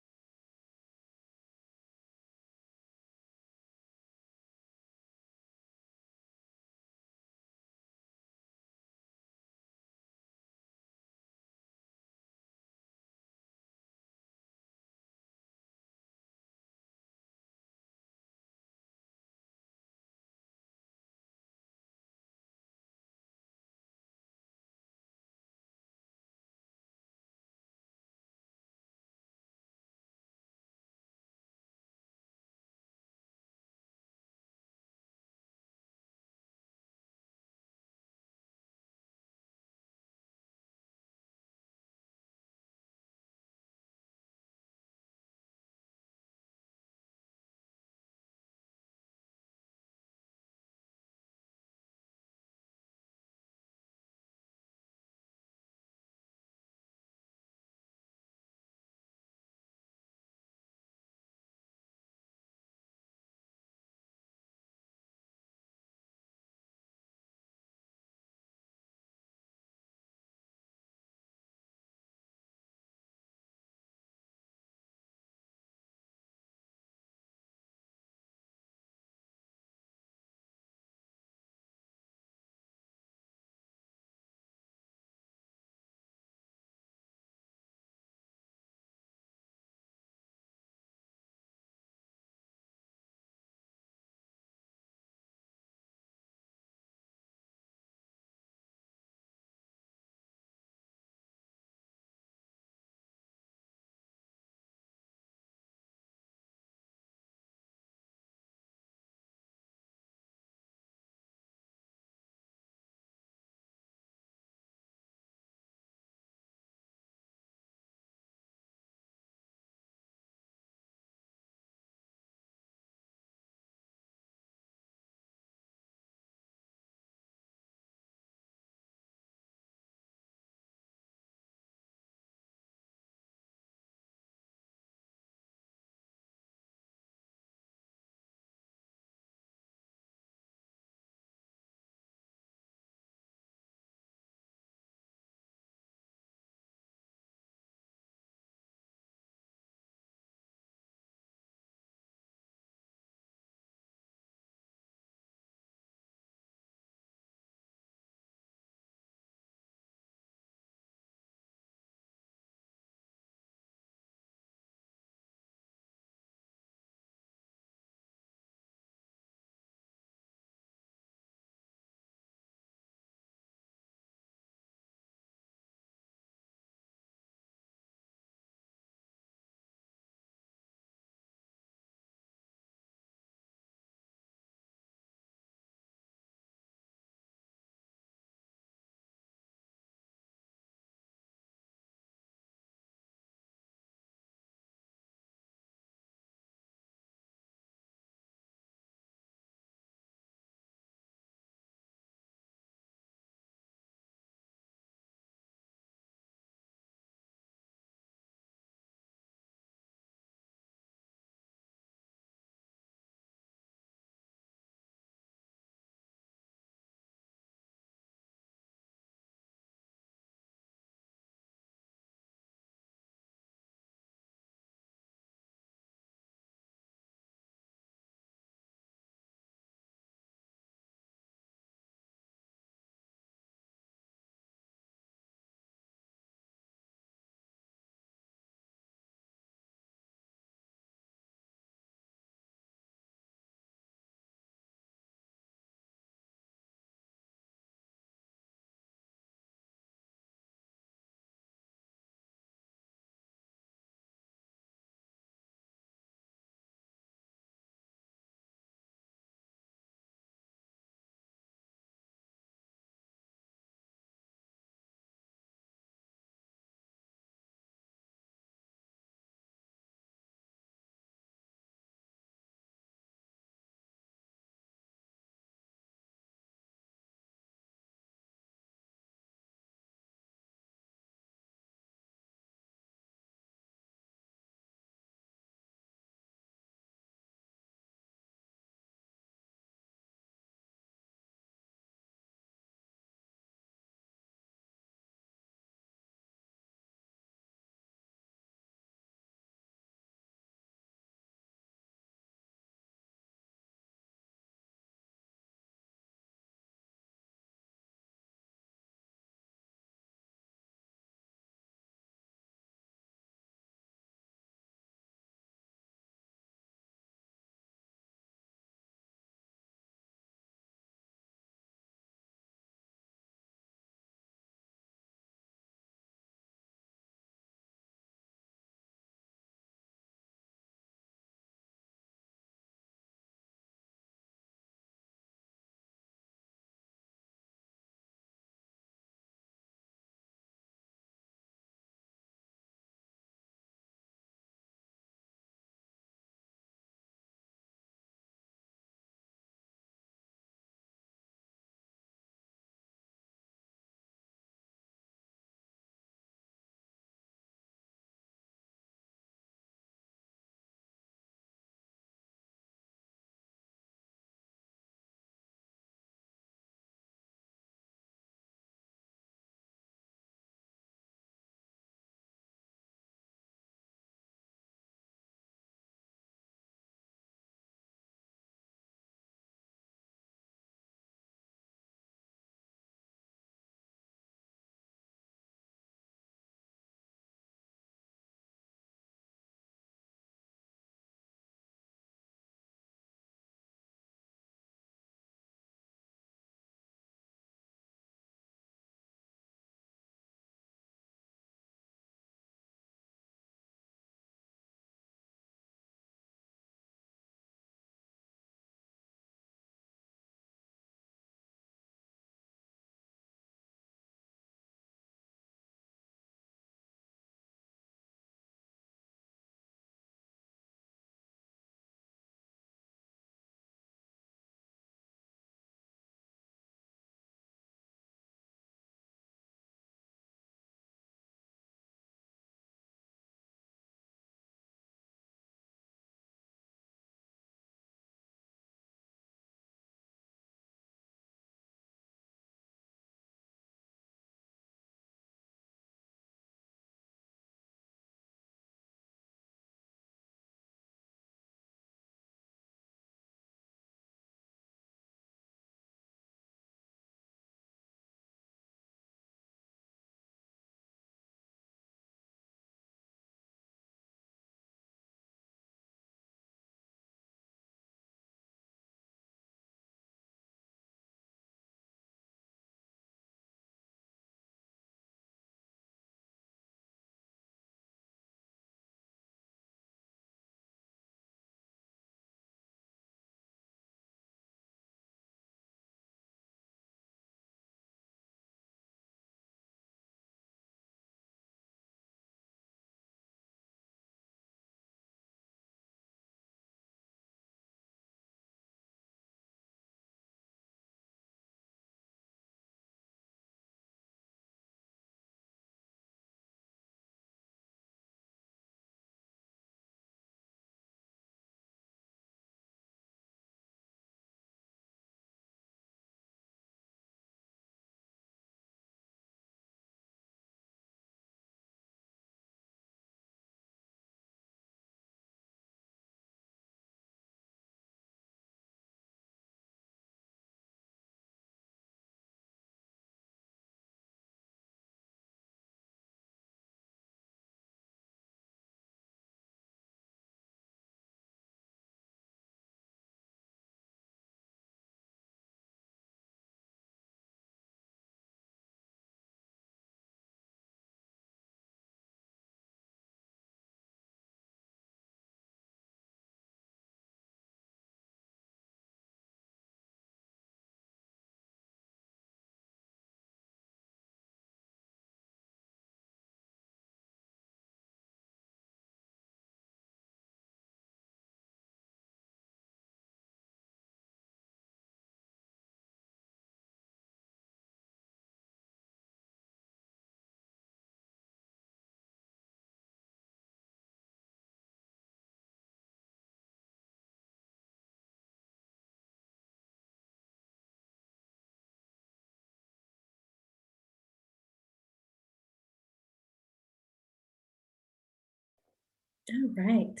All right.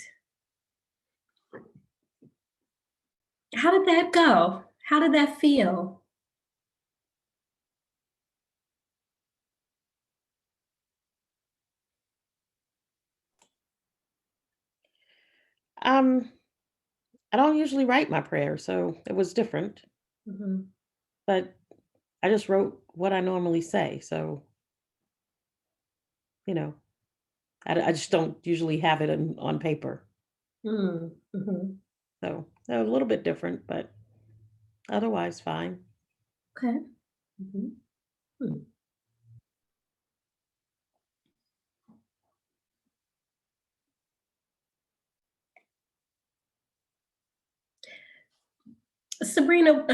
How did that go? How did that feel? I don't usually write my prayer, so it was different, Mhm. but I just wrote what I normally say. So, you know, I just don't usually have it on paper. Mm, mhm. So a little bit different, but otherwise fine. Okay. Mhm. Hmm. Sabrina,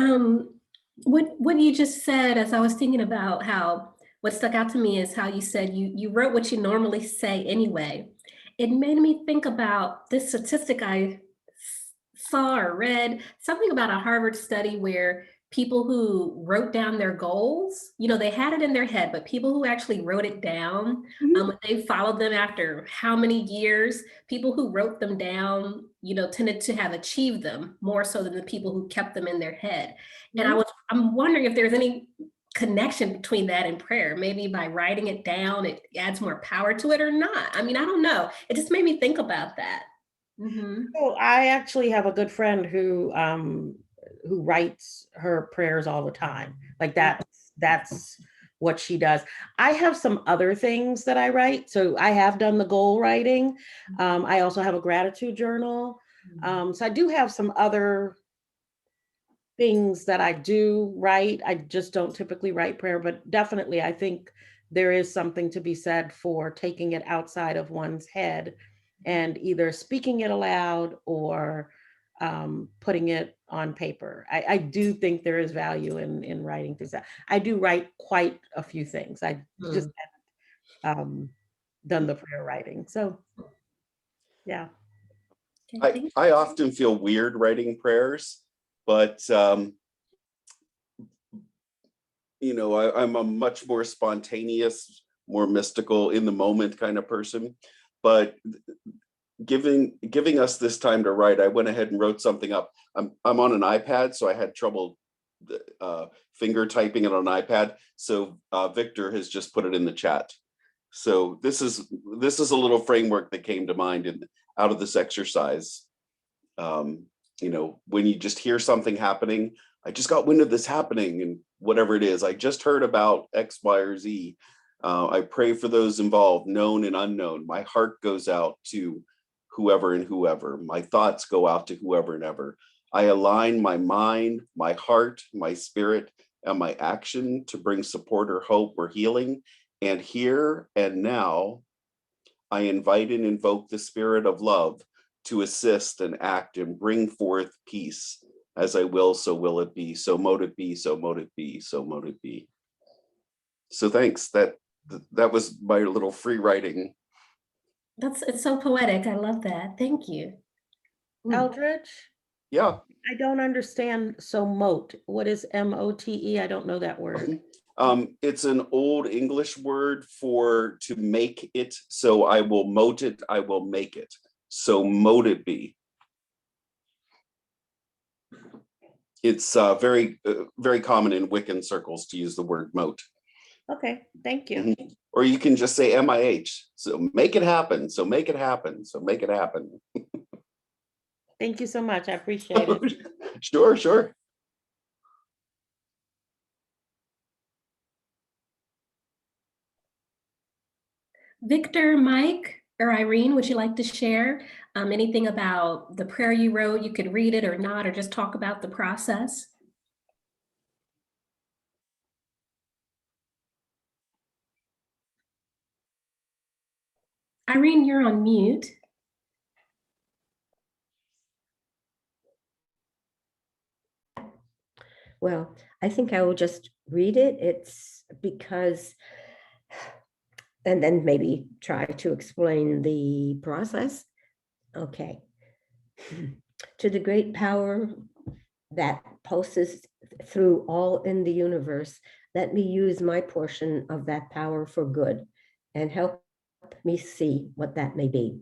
what you just said, as I was thinking about how what stuck out to me is how you said you wrote what you normally say anyway. It made me think about this statistic I saw or read, something about a Harvard study where people who wrote down their goals, they had it in their head, but people who actually wrote it down, when they followed them after how many years, people who wrote them down, tended to have achieved them more so than the people who kept them in their head. And I'm wondering if there's any connection between that and prayer. Maybe by writing it down, it adds more power to it or not. I mean, I don't know. It just made me think about that. Mm-hmm. So I actually have a good friend who writes her prayers all the time. Like that's what she does. I have some other things that I write. So I have done the goal writing. I also have a gratitude journal. So I do have some other things that I do write. I just don't typically write prayer, but definitely I think there is something to be said for taking it outside of one's head and either speaking it aloud or putting it on paper. I do think there is value in writing things out. I do write quite a few things. I just haven't done the prayer writing. So yeah. I often feel weird writing prayers, but I'm a much more spontaneous, more mystical, in the moment kind of person. But giving us this time to write, I went ahead and wrote something up. I'm on an iPad, so I had trouble finger typing it on an iPad. So Victor has just put it in the chat. So this is a little framework that came to mind out of this exercise. When you just hear something happening, I just got wind of this happening, and whatever it is, I just heard about X, Y, or Z. I pray for those involved, known and unknown. My heart goes out to whoever and whoever. My thoughts go out to whoever and ever. I align my mind, my heart, my spirit, and my action to bring support or hope or healing. And here and now, I invite and invoke the spirit of love to assist and act and bring forth peace. As I will, so will it be. So mote it be, so mote it be, so mote it be. So thanks. That was my little free writing. It's so poetic. I love that. Thank you. Eldridge? Yeah. I don't understand. So mote. What is MOTE? I don't know that word. It's an old English word for to make it. So I will mote it, I will make it. So mote it be. It's very common in Wiccan circles to use the word mote. Okay, thank you. Or you can just say MIH. So make it happen. So make it happen. So make it happen. Thank you so much. I appreciate it. Sure. Victor, Mike, or Irene, would you like to share anything about the prayer you wrote? You could read it or not, or just talk about the process. Irene, you're on mute. Well, I think I will just read it. It's because, and then maybe try to explain the process. Okay. To the great power that pulses through all in the universe, let me use my portion of that power for good and help me see what that may be.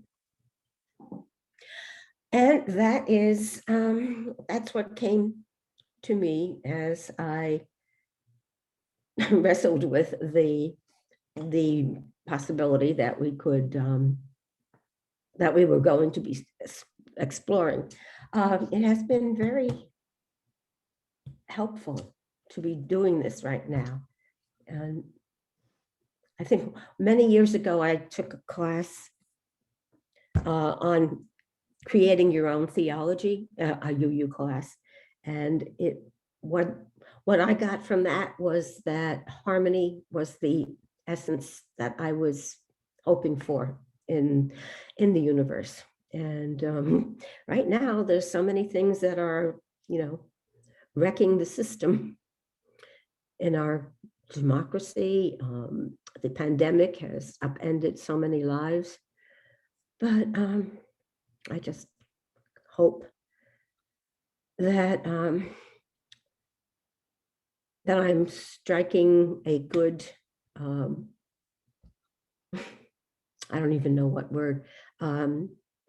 And that is, that's what came to me as I wrestled with the possibility that we could, that we were going to be exploring. It has been very helpful to be doing this right now. And I think many years ago, I took a class on creating your own theology, a UU class. And what I got from that was that harmony was the essence that I was hoping for in the universe. And right now, there's so many things that are, wrecking the system in our democracy. The pandemic has upended so many lives, but I just hope that that I'm striking a good, I don't even know what word,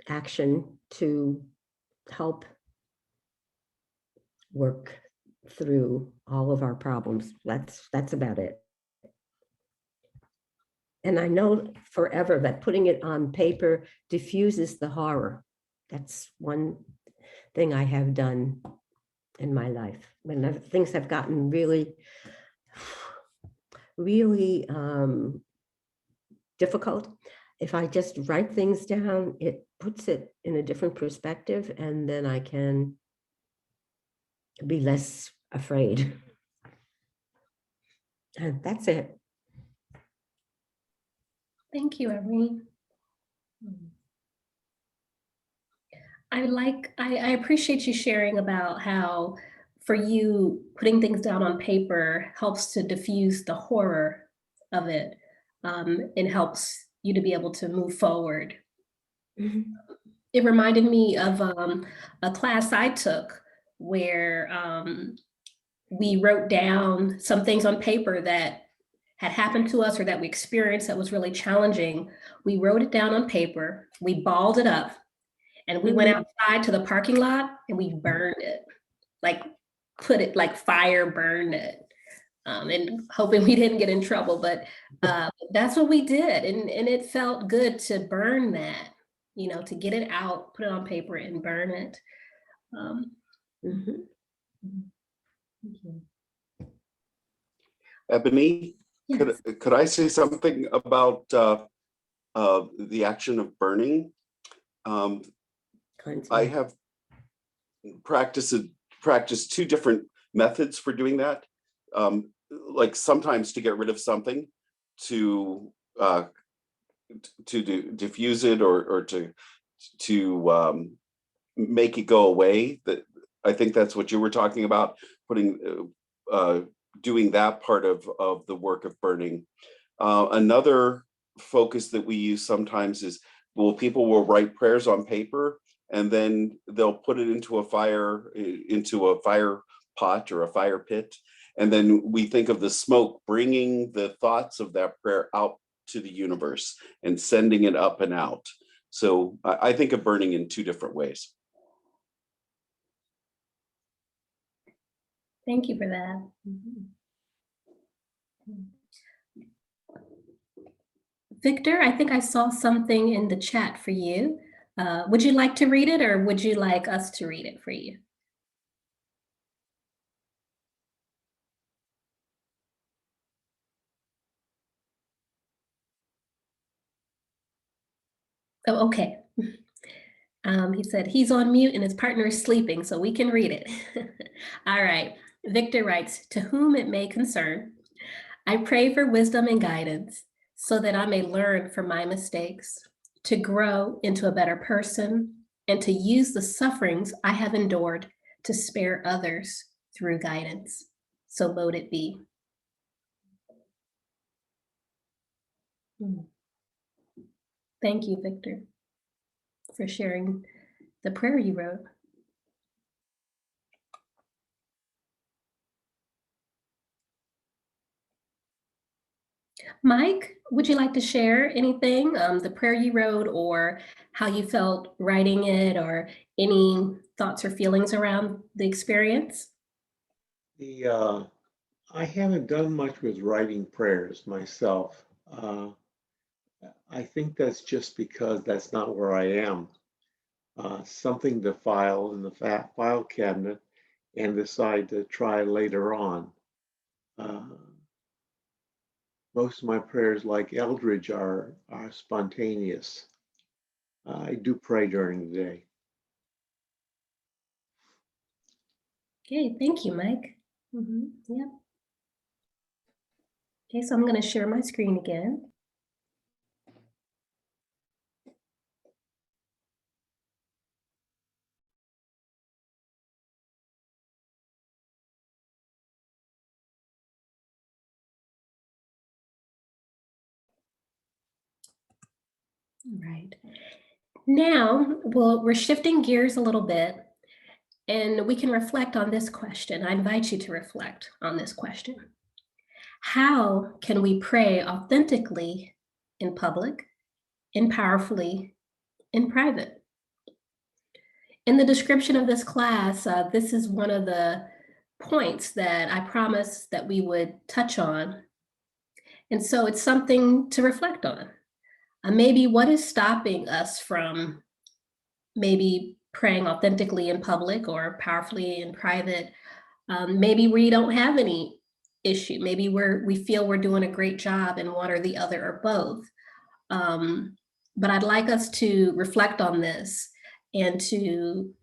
action to help work through all of our problems. That's about it. And I know forever that putting it on paper diffuses the horror. That's one thing I have done in my life. When things have gotten really, really difficult, if I just write things down, it puts it in a different perspective, and then I can be less afraid. And that's it. Thank you, Ebony. I appreciate you sharing about how for you, putting things down on paper helps to diffuse the horror of it, and helps you to be able to move forward. Mhm. It reminded me of a class I took where we wrote down some things on paper that had happened to us or that we experienced that was really challenging. We wrote it down on paper, we balled it up, and we went outside to the parking lot and we burned it, like put it like fire burned it, and hoping we didn't get in trouble. But that's what we did. And it felt good to burn that, to get it out, put it on paper and burn it. Mhm. Thank you. Ebony, Yes. could I say something about the action of burning? Kinds I of. have practiced two different methods for doing that. Like sometimes to get rid of something, to diffuse it or to make it go away. That I think that's what you were talking about, putting doing that part of the work of burning. Another focus that we use sometimes is, people will write prayers on paper and then they'll put it into a fire pot or a fire pit. And then we think of the smoke bringing the thoughts of that prayer out to the universe and sending it up and out. So I think of burning in two different ways. Thank you for that. Victor, I think I saw something in the chat for you. Would you like to read it, or would you like us to read it for you? Oh, okay. He said he's on mute and his partner is sleeping, so we can read it. All right. Victor writes, "To whom it may concern, I pray for wisdom and guidance so that I may learn from my mistakes, to grow into a better person, and to use the sufferings I have endured to spare others through guidance. So mote it be." Thank you, Victor, for sharing the prayer you wrote. Mike, would you like to share anything, the prayer you wrote or how you felt writing it, or any thoughts or feelings around the experience? I haven't done much with writing prayers myself. I think that's just because that's not where I am. Something to file in the file cabinet and decide to try later on. Most of my prayers, like Eldridge, are spontaneous. I do pray during the day. Okay, thank you, Mike. Yep. Okay, so I'm going to share my screen again. All right. Now, we're shifting gears a little bit, and we can reflect on this question. I invite you to reflect on this question. How can we pray authentically in public and powerfully in private? In the description of this class, this is one of the points that I promised that we would touch on. And so it's something to reflect on. Maybe what is stopping us from maybe praying authentically in public or powerfully in private? Maybe we don't have any issue. Maybe we feel we're doing a great job in one or the other or both. But I'd like us to reflect on this and to,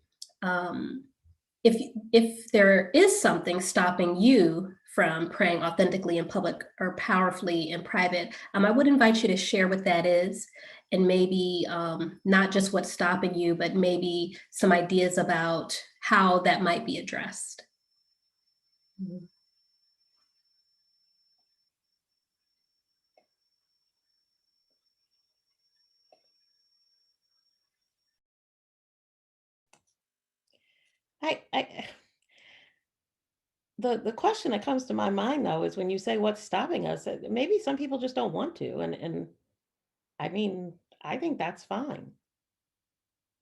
if there is something stopping you from praying authentically in public or powerfully in private, I would invite you to share what that is, and maybe not just what's stopping you, but maybe some ideas about how that might be addressed. The question that comes to my mind, though, is when you say what's stopping us, maybe some people just don't want to. And I mean, I think that's fine.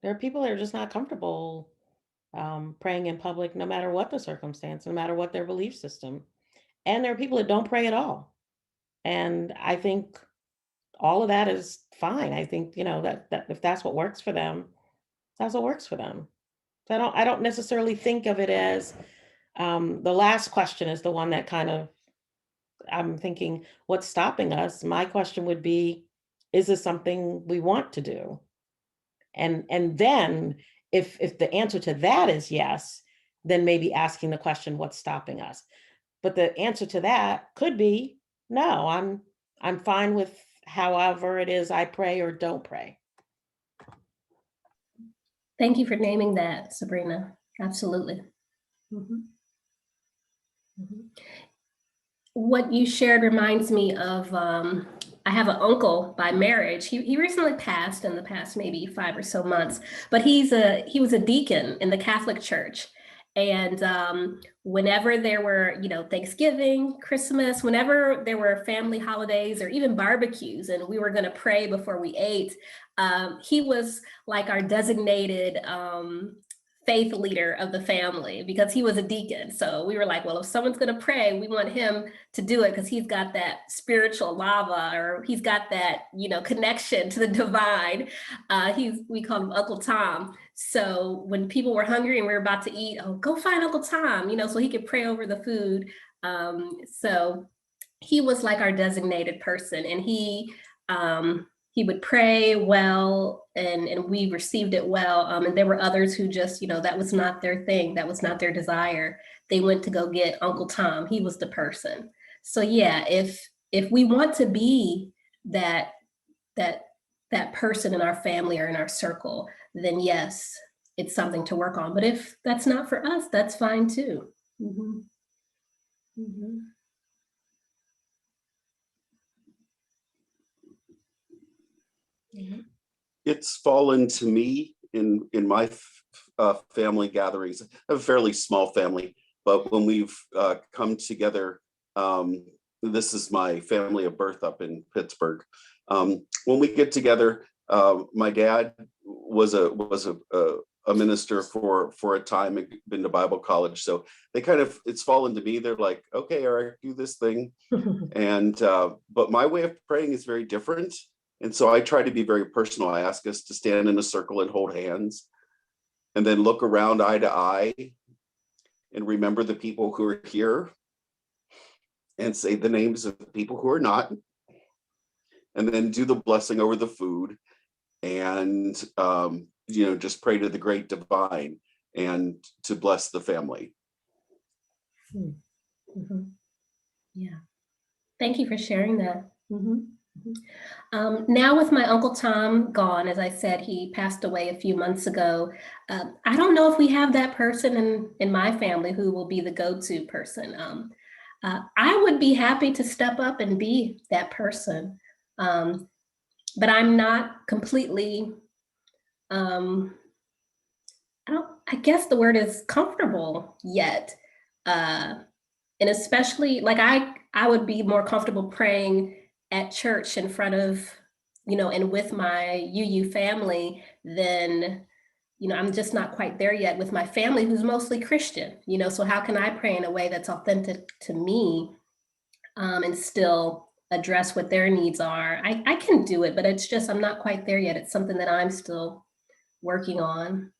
There are people that are just not comfortable praying in public, no matter what the circumstance, no matter what their belief system. And there are people that don't pray at all. And I think all of that is fine. I think, that if that's what works for them, that's what works for them. So I don't necessarily think of it as the last question is the one that kind of, I'm thinking, what's stopping us? My question would be, is this something we want to do? And then if the answer to that is yes, then maybe asking the question, what's stopping us? But the answer to that could be, no, I'm fine with however it is I pray or don't pray. Thank you for naming that, Sabrina. Absolutely. What you shared reminds me of, I have an uncle by marriage. He recently passed in the past maybe 5 or so months, but he was a deacon in the Catholic Church. And whenever there were, Thanksgiving, Christmas, whenever there were family holidays or even barbecues, and we were going to pray before we ate, he was like our designated faith leader of the family, because he was a deacon. So we were like, well, if someone's going to pray, we want him to do it, because he's got that spiritual lava, or he's got that, connection to the divine. We call him Uncle Tom. So when people were hungry and we were about to eat, oh, go find Uncle Tom, so he could pray over the food. So he was like our designated person, and he would pray well, and we received it well. And there were others who just, that was not their thing. That was not their desire. They went to go get Uncle Tom. He was the person. So yeah, if we want to be that person in our family or in our circle, then yes, it's something to work on. But if that's not for us, that's fine too. It's fallen to me in my family gatherings. I have a fairly small family, but when we've come together, this is my family of birth up in Pittsburgh. When we get together, my dad was a minister for a time and been to Bible college. So they kind of, it's fallen to me. They're like, okay, Eric, do this thing. And, but my way of praying is very different. And so I try to be very personal. I ask us to stand in a circle and hold hands and then look around eye to eye and remember the people who are here and say the names of the people who are not, and then do the blessing over the food and, just pray to the great divine and to bless the family. Mm-hmm. Yeah. Thank you for sharing that. Now with my Uncle Tom gone, as I said, he passed away a few months ago. I don't know if we have that person in my family who will be the go-to person. I would be happy to step up and be that person, but I'm not completely, I guess the word is comfortable yet. And especially like I would be more comfortable praying at church in front of, and with my UU family than, I'm just not quite there yet with my family who's mostly Christian, so how can I pray in a way that's authentic to me and still address what their needs are? I can do it, but it's just, I'm not quite there yet. It's something that I'm still working on.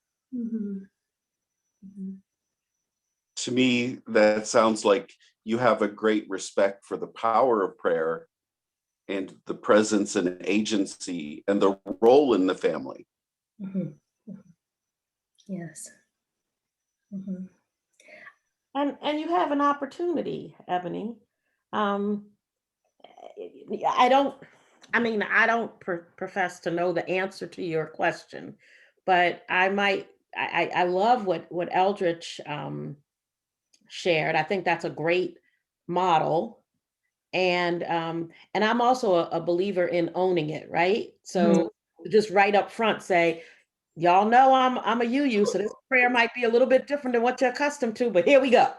To me, that sounds like you have a great respect for the power of prayer and the presence and agency and the role in the family. Yes. And you have an opportunity, Ebony. I don't profess to know the answer to your question, but I love what Eldridge shared. I think that's a great model. And I'm also a believer in owning it, right? So just right up front say, y'all know I'm a UU, so this prayer might be a little bit different than what you're accustomed to, but here we go.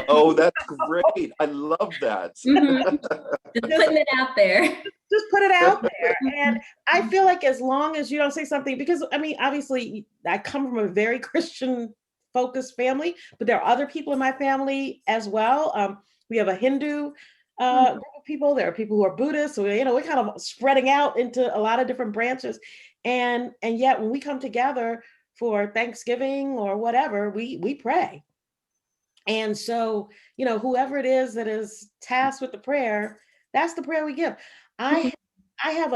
Oh, that's great. I love that. Just putting it out there. Just put it out there. And I feel like as long as you don't say something, because obviously I come from a very Christian focused family, but there are other people in my family as well. We have a Hindu group of people. There are people who are Buddhist. So, we're kind of spreading out into a lot of different branches. And yet when we come together for Thanksgiving or whatever, we pray. And so, whoever it is that is tasked with the prayer, that's the prayer we give. I have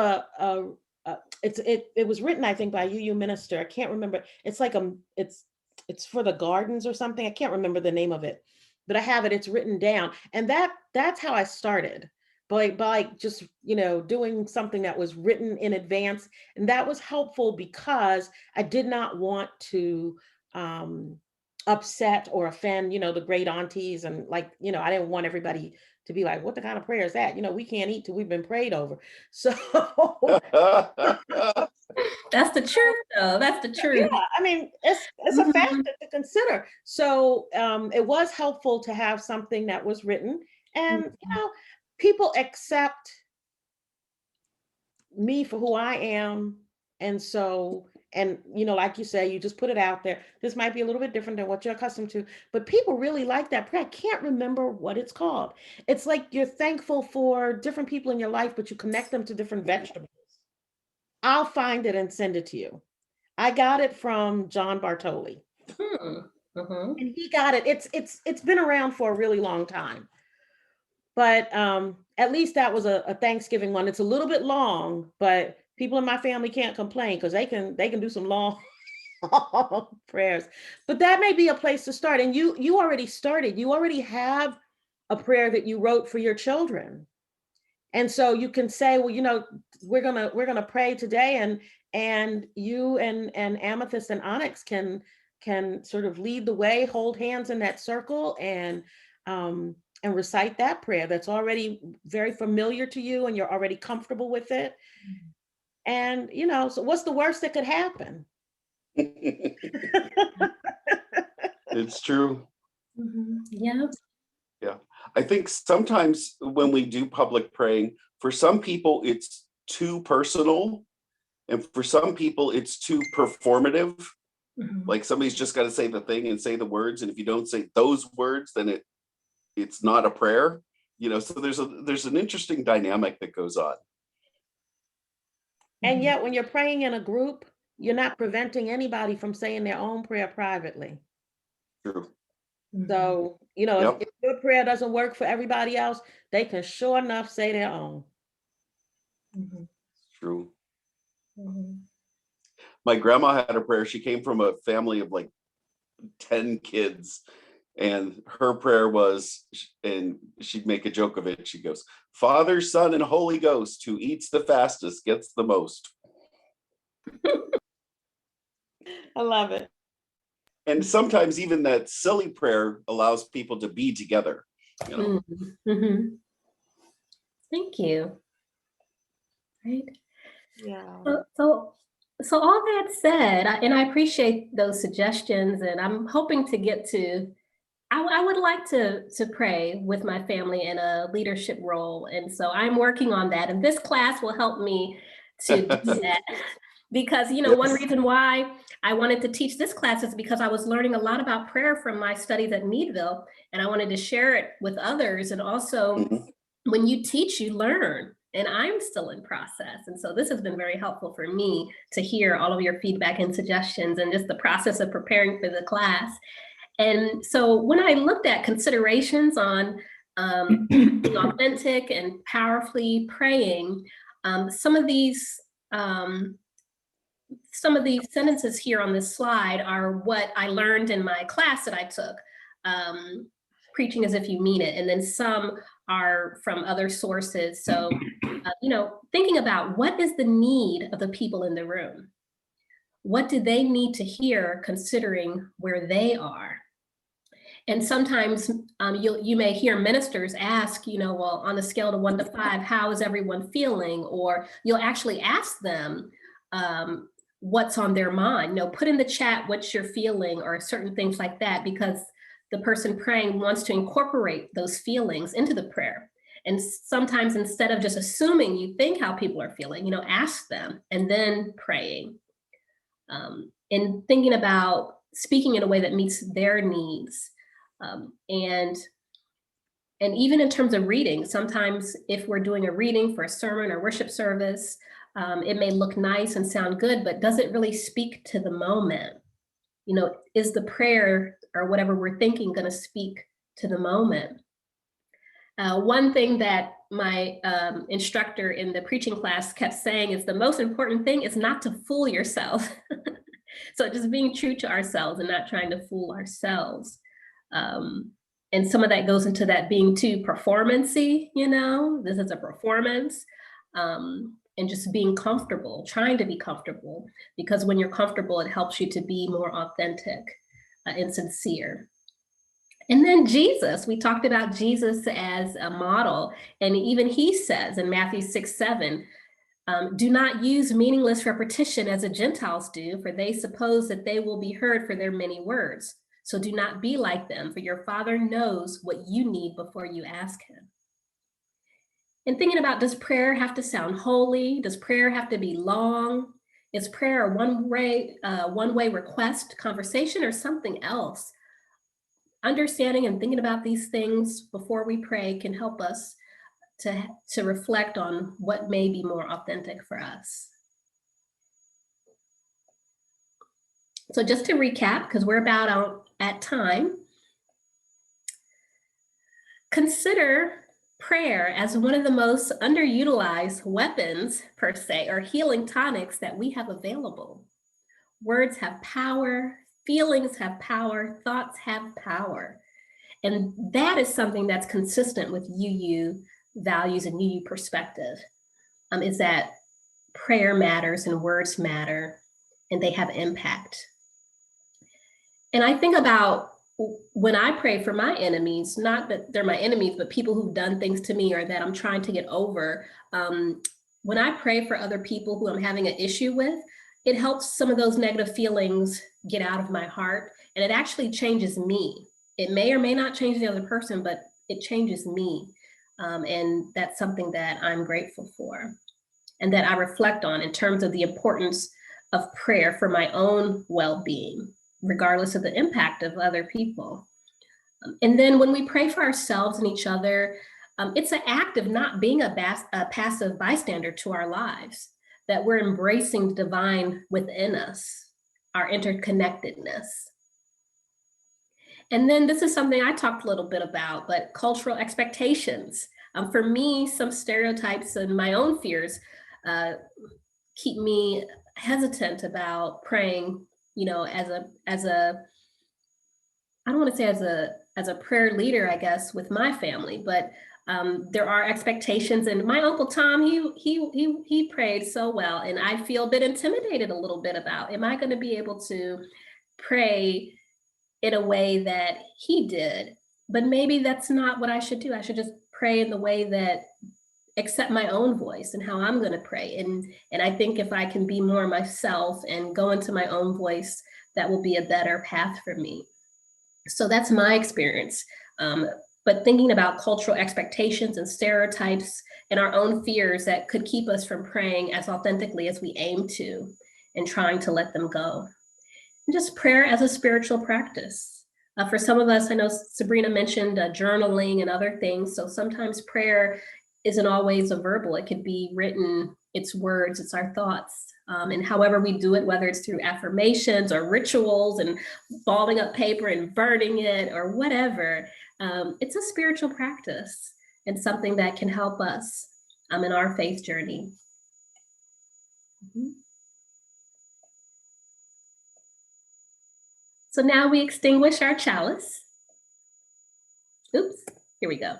it was written, I think, by a UU minister. I can't remember. It's like it's for the gardens or something. I can't remember the name of it, but I have it. It's written down, and that's how I started by just doing something that was written in advance, and that was helpful because I did not want to upset or offend the great aunties, and I didn't want everybody to be like, what the kind of prayer is that? We can't eat till we've been prayed over. So that's the truth though. That's the truth. Yeah, it's a factor to consider. So it was helpful to have something that was written, and people accept me for who I am. And so, like you say, you just put it out there. This might be a little bit different than what you're accustomed to, but people really like that prayer. I can't remember what it's called. It's like you're thankful for different people in your life, but you connect them to different vegetables. I'll find it and send it to you. I got it from John Bartoli. And he got it. It's been around for a really long time. But at least that was a Thanksgiving one. It's a little bit long, but people in my family can't complain because they can do some long prayers. But that may be a place to start. And you already started. You already have a prayer that you wrote for your children. And so you can say, well, we're gonna pray today, and you and Amethyst and Onyx can sort of lead the way, hold hands in that circle, and recite that prayer that's already very familiar to you, and you're already comfortable with it. And so what's the worst that could happen? It's true. Yeah. Yeah. I think sometimes when we do public praying, for some people it's too personal, and for some people it's too performative. Like somebody's just got to say the thing and say the words, and if you don't say those words, then it's not a prayer. So there's an interesting dynamic that goes on. And yet when you're praying in a group, you're not preventing anybody from saying their own prayer privately. True. So, Yep. if your prayer doesn't work for everybody else, they can sure enough say their own. True. My grandma had a prayer. She came from a family of like 10 kids, and her prayer was, and she'd make a joke of it. She goes, Father, Son, and Holy Ghost, who eats the fastest gets the most. I love it. And sometimes even that silly prayer allows people to be together. Thank you. Right. Yeah. So all that said, and I appreciate those suggestions, and I'm hoping to get to, I would like to pray with my family in a leadership role. And so I'm working on that. And this class will help me to do that. Because, Yes. One reason why I wanted to teach this class is because I was learning a lot about prayer from my studies at Meadville, and I wanted to share it with others. And also, when you teach, you learn. And I'm still in process. And so this has been very helpful for me to hear all of your feedback and suggestions and just the process of preparing for the class. And so when I looked at considerations on being authentic and powerfully praying, some of these sentences here on this slide are what I learned in my class that I took, Preaching as If You Mean It. And then some are from other sources. So, thinking about what is the need of the people in the room? What do they need to hear considering where they are? And sometimes you may hear ministers ask, well, on a scale of 1 to 5, how is everyone feeling? Or you'll actually ask them what's on their mind. Put in the chat what you're feeling or certain things like that, because the person praying wants to incorporate those feelings into the prayer. And sometimes instead of just assuming you think how people are feeling, ask them and then praying. And thinking about speaking in a way that meets their needs. And even in terms of reading, sometimes if we're doing a reading for a sermon or worship service, it may look nice and sound good, but does it really speak to the moment? Is the prayer or whatever we're thinking going to speak to the moment? One thing that my instructor in the preaching class kept saying is the most important thing is not to fool yourself. So just being true to ourselves and not trying to fool ourselves. And some of that goes into that being too performance-y, this is a performance. And just being comfortable, trying to be comfortable, because when you're comfortable, it helps you to be more authentic and sincere. And then Jesus, we talked about Jesus as a model, and even he says in Matthew 6:7, do not use meaningless repetition as the Gentiles do, for they suppose that they will be heard for their many words. So do not be like them, for your Father knows what you need before you ask him. And thinking about, does prayer have to sound holy? Does prayer have to be long? Is prayer a one-way request conversation or something else? Understanding and thinking about these things before we pray can help us to reflect on what may be more authentic for us. So just to recap, because we're about out at time, consider prayer as one of the most underutilized weapons, per se, or healing tonics that we have available. Words have power, feelings have power, thoughts have power. And that is something that's consistent with UU values and UU perspective, is that prayer matters and words matter and they have impact. And I think about when I pray for my enemies, not that they're my enemies, but people who've done things to me or that I'm trying to get over. When I pray for other people who I'm having an issue with, it helps some of those negative feelings get out of my heart, and it actually changes me. It may or may not change the other person, but it changes me. And that's something that I'm grateful for and that I reflect on in terms of the importance of prayer for my own well-being, regardless of the impact of other people. And then when we pray for ourselves and each other, it's an act of not being a passive bystander to our lives, that we're embracing the divine within us, our interconnectedness. And then this is something I talked a little bit about, but cultural expectations. For me, some stereotypes and my own fears keep me hesitant about praying, you know, as a I don't want to say as a prayer leader, I guess, with my family, but there are expectations. And my Uncle Tom, he prayed so well, and I feel a bit intimidated a little bit about, am I going to be able to pray in a way that he did? But maybe that's not what I should do. I should just pray in the way that accept my own voice and how I'm going to pray. And I think if I can be more myself and go into my own voice, that will be a better path for me. So that's my experience. But thinking about cultural expectations and stereotypes and our own fears that could keep us from praying as authentically as we aim to, and trying to let them go. And just prayer as a spiritual practice. For some of us, I know Sabrina mentioned journaling and other things. So sometimes prayer isn't always a verbal. It could be written, it's words, it's our thoughts. And however we do it, whether it's through affirmations or rituals and balling up paper and burning it or whatever, it's a spiritual practice and something that can help us in our faith journey. So now we extinguish our chalice. Oops, here we go.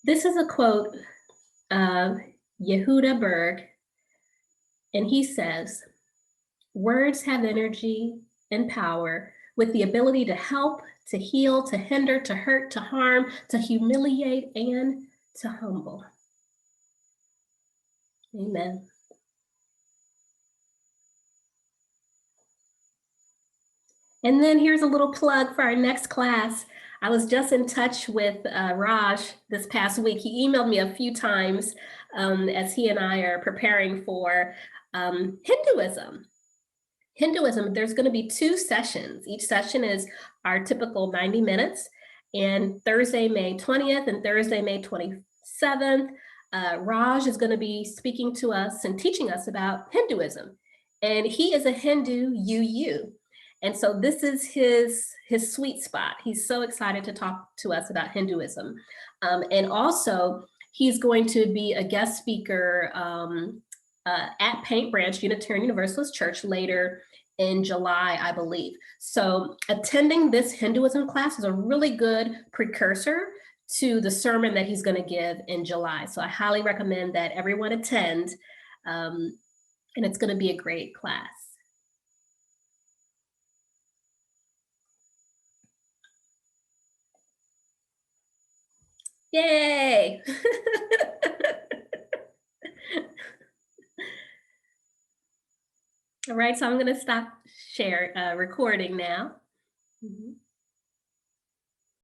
This is a quote of Yehuda Berg, and he says, "Words have energy and power with the ability to help, to heal, to hinder, to hurt, to harm, to humiliate, and to humble." Amen. And then here's a little plug for our next class. I was just in touch with Raj this past week. He emailed me a few times as he and I are preparing for Hinduism. There's going to be 2 sessions. Each session is our typical 90 minutes. And Thursday, May 20th and Thursday, May 27th, Raj is going to be speaking to us and teaching us about Hinduism. And he is a Hindu UU. And so this is his sweet spot. He's so excited to talk to us about Hinduism. And also, he's going to be a guest speaker at Paint Branch Unitarian Universalist Church later in July, I believe. So attending this Hinduism class is a really good precursor to the sermon that he's going to give in July. So I highly recommend that everyone attend, and it's going to be a great class. Yay! All right, so I'm going to stop recording now.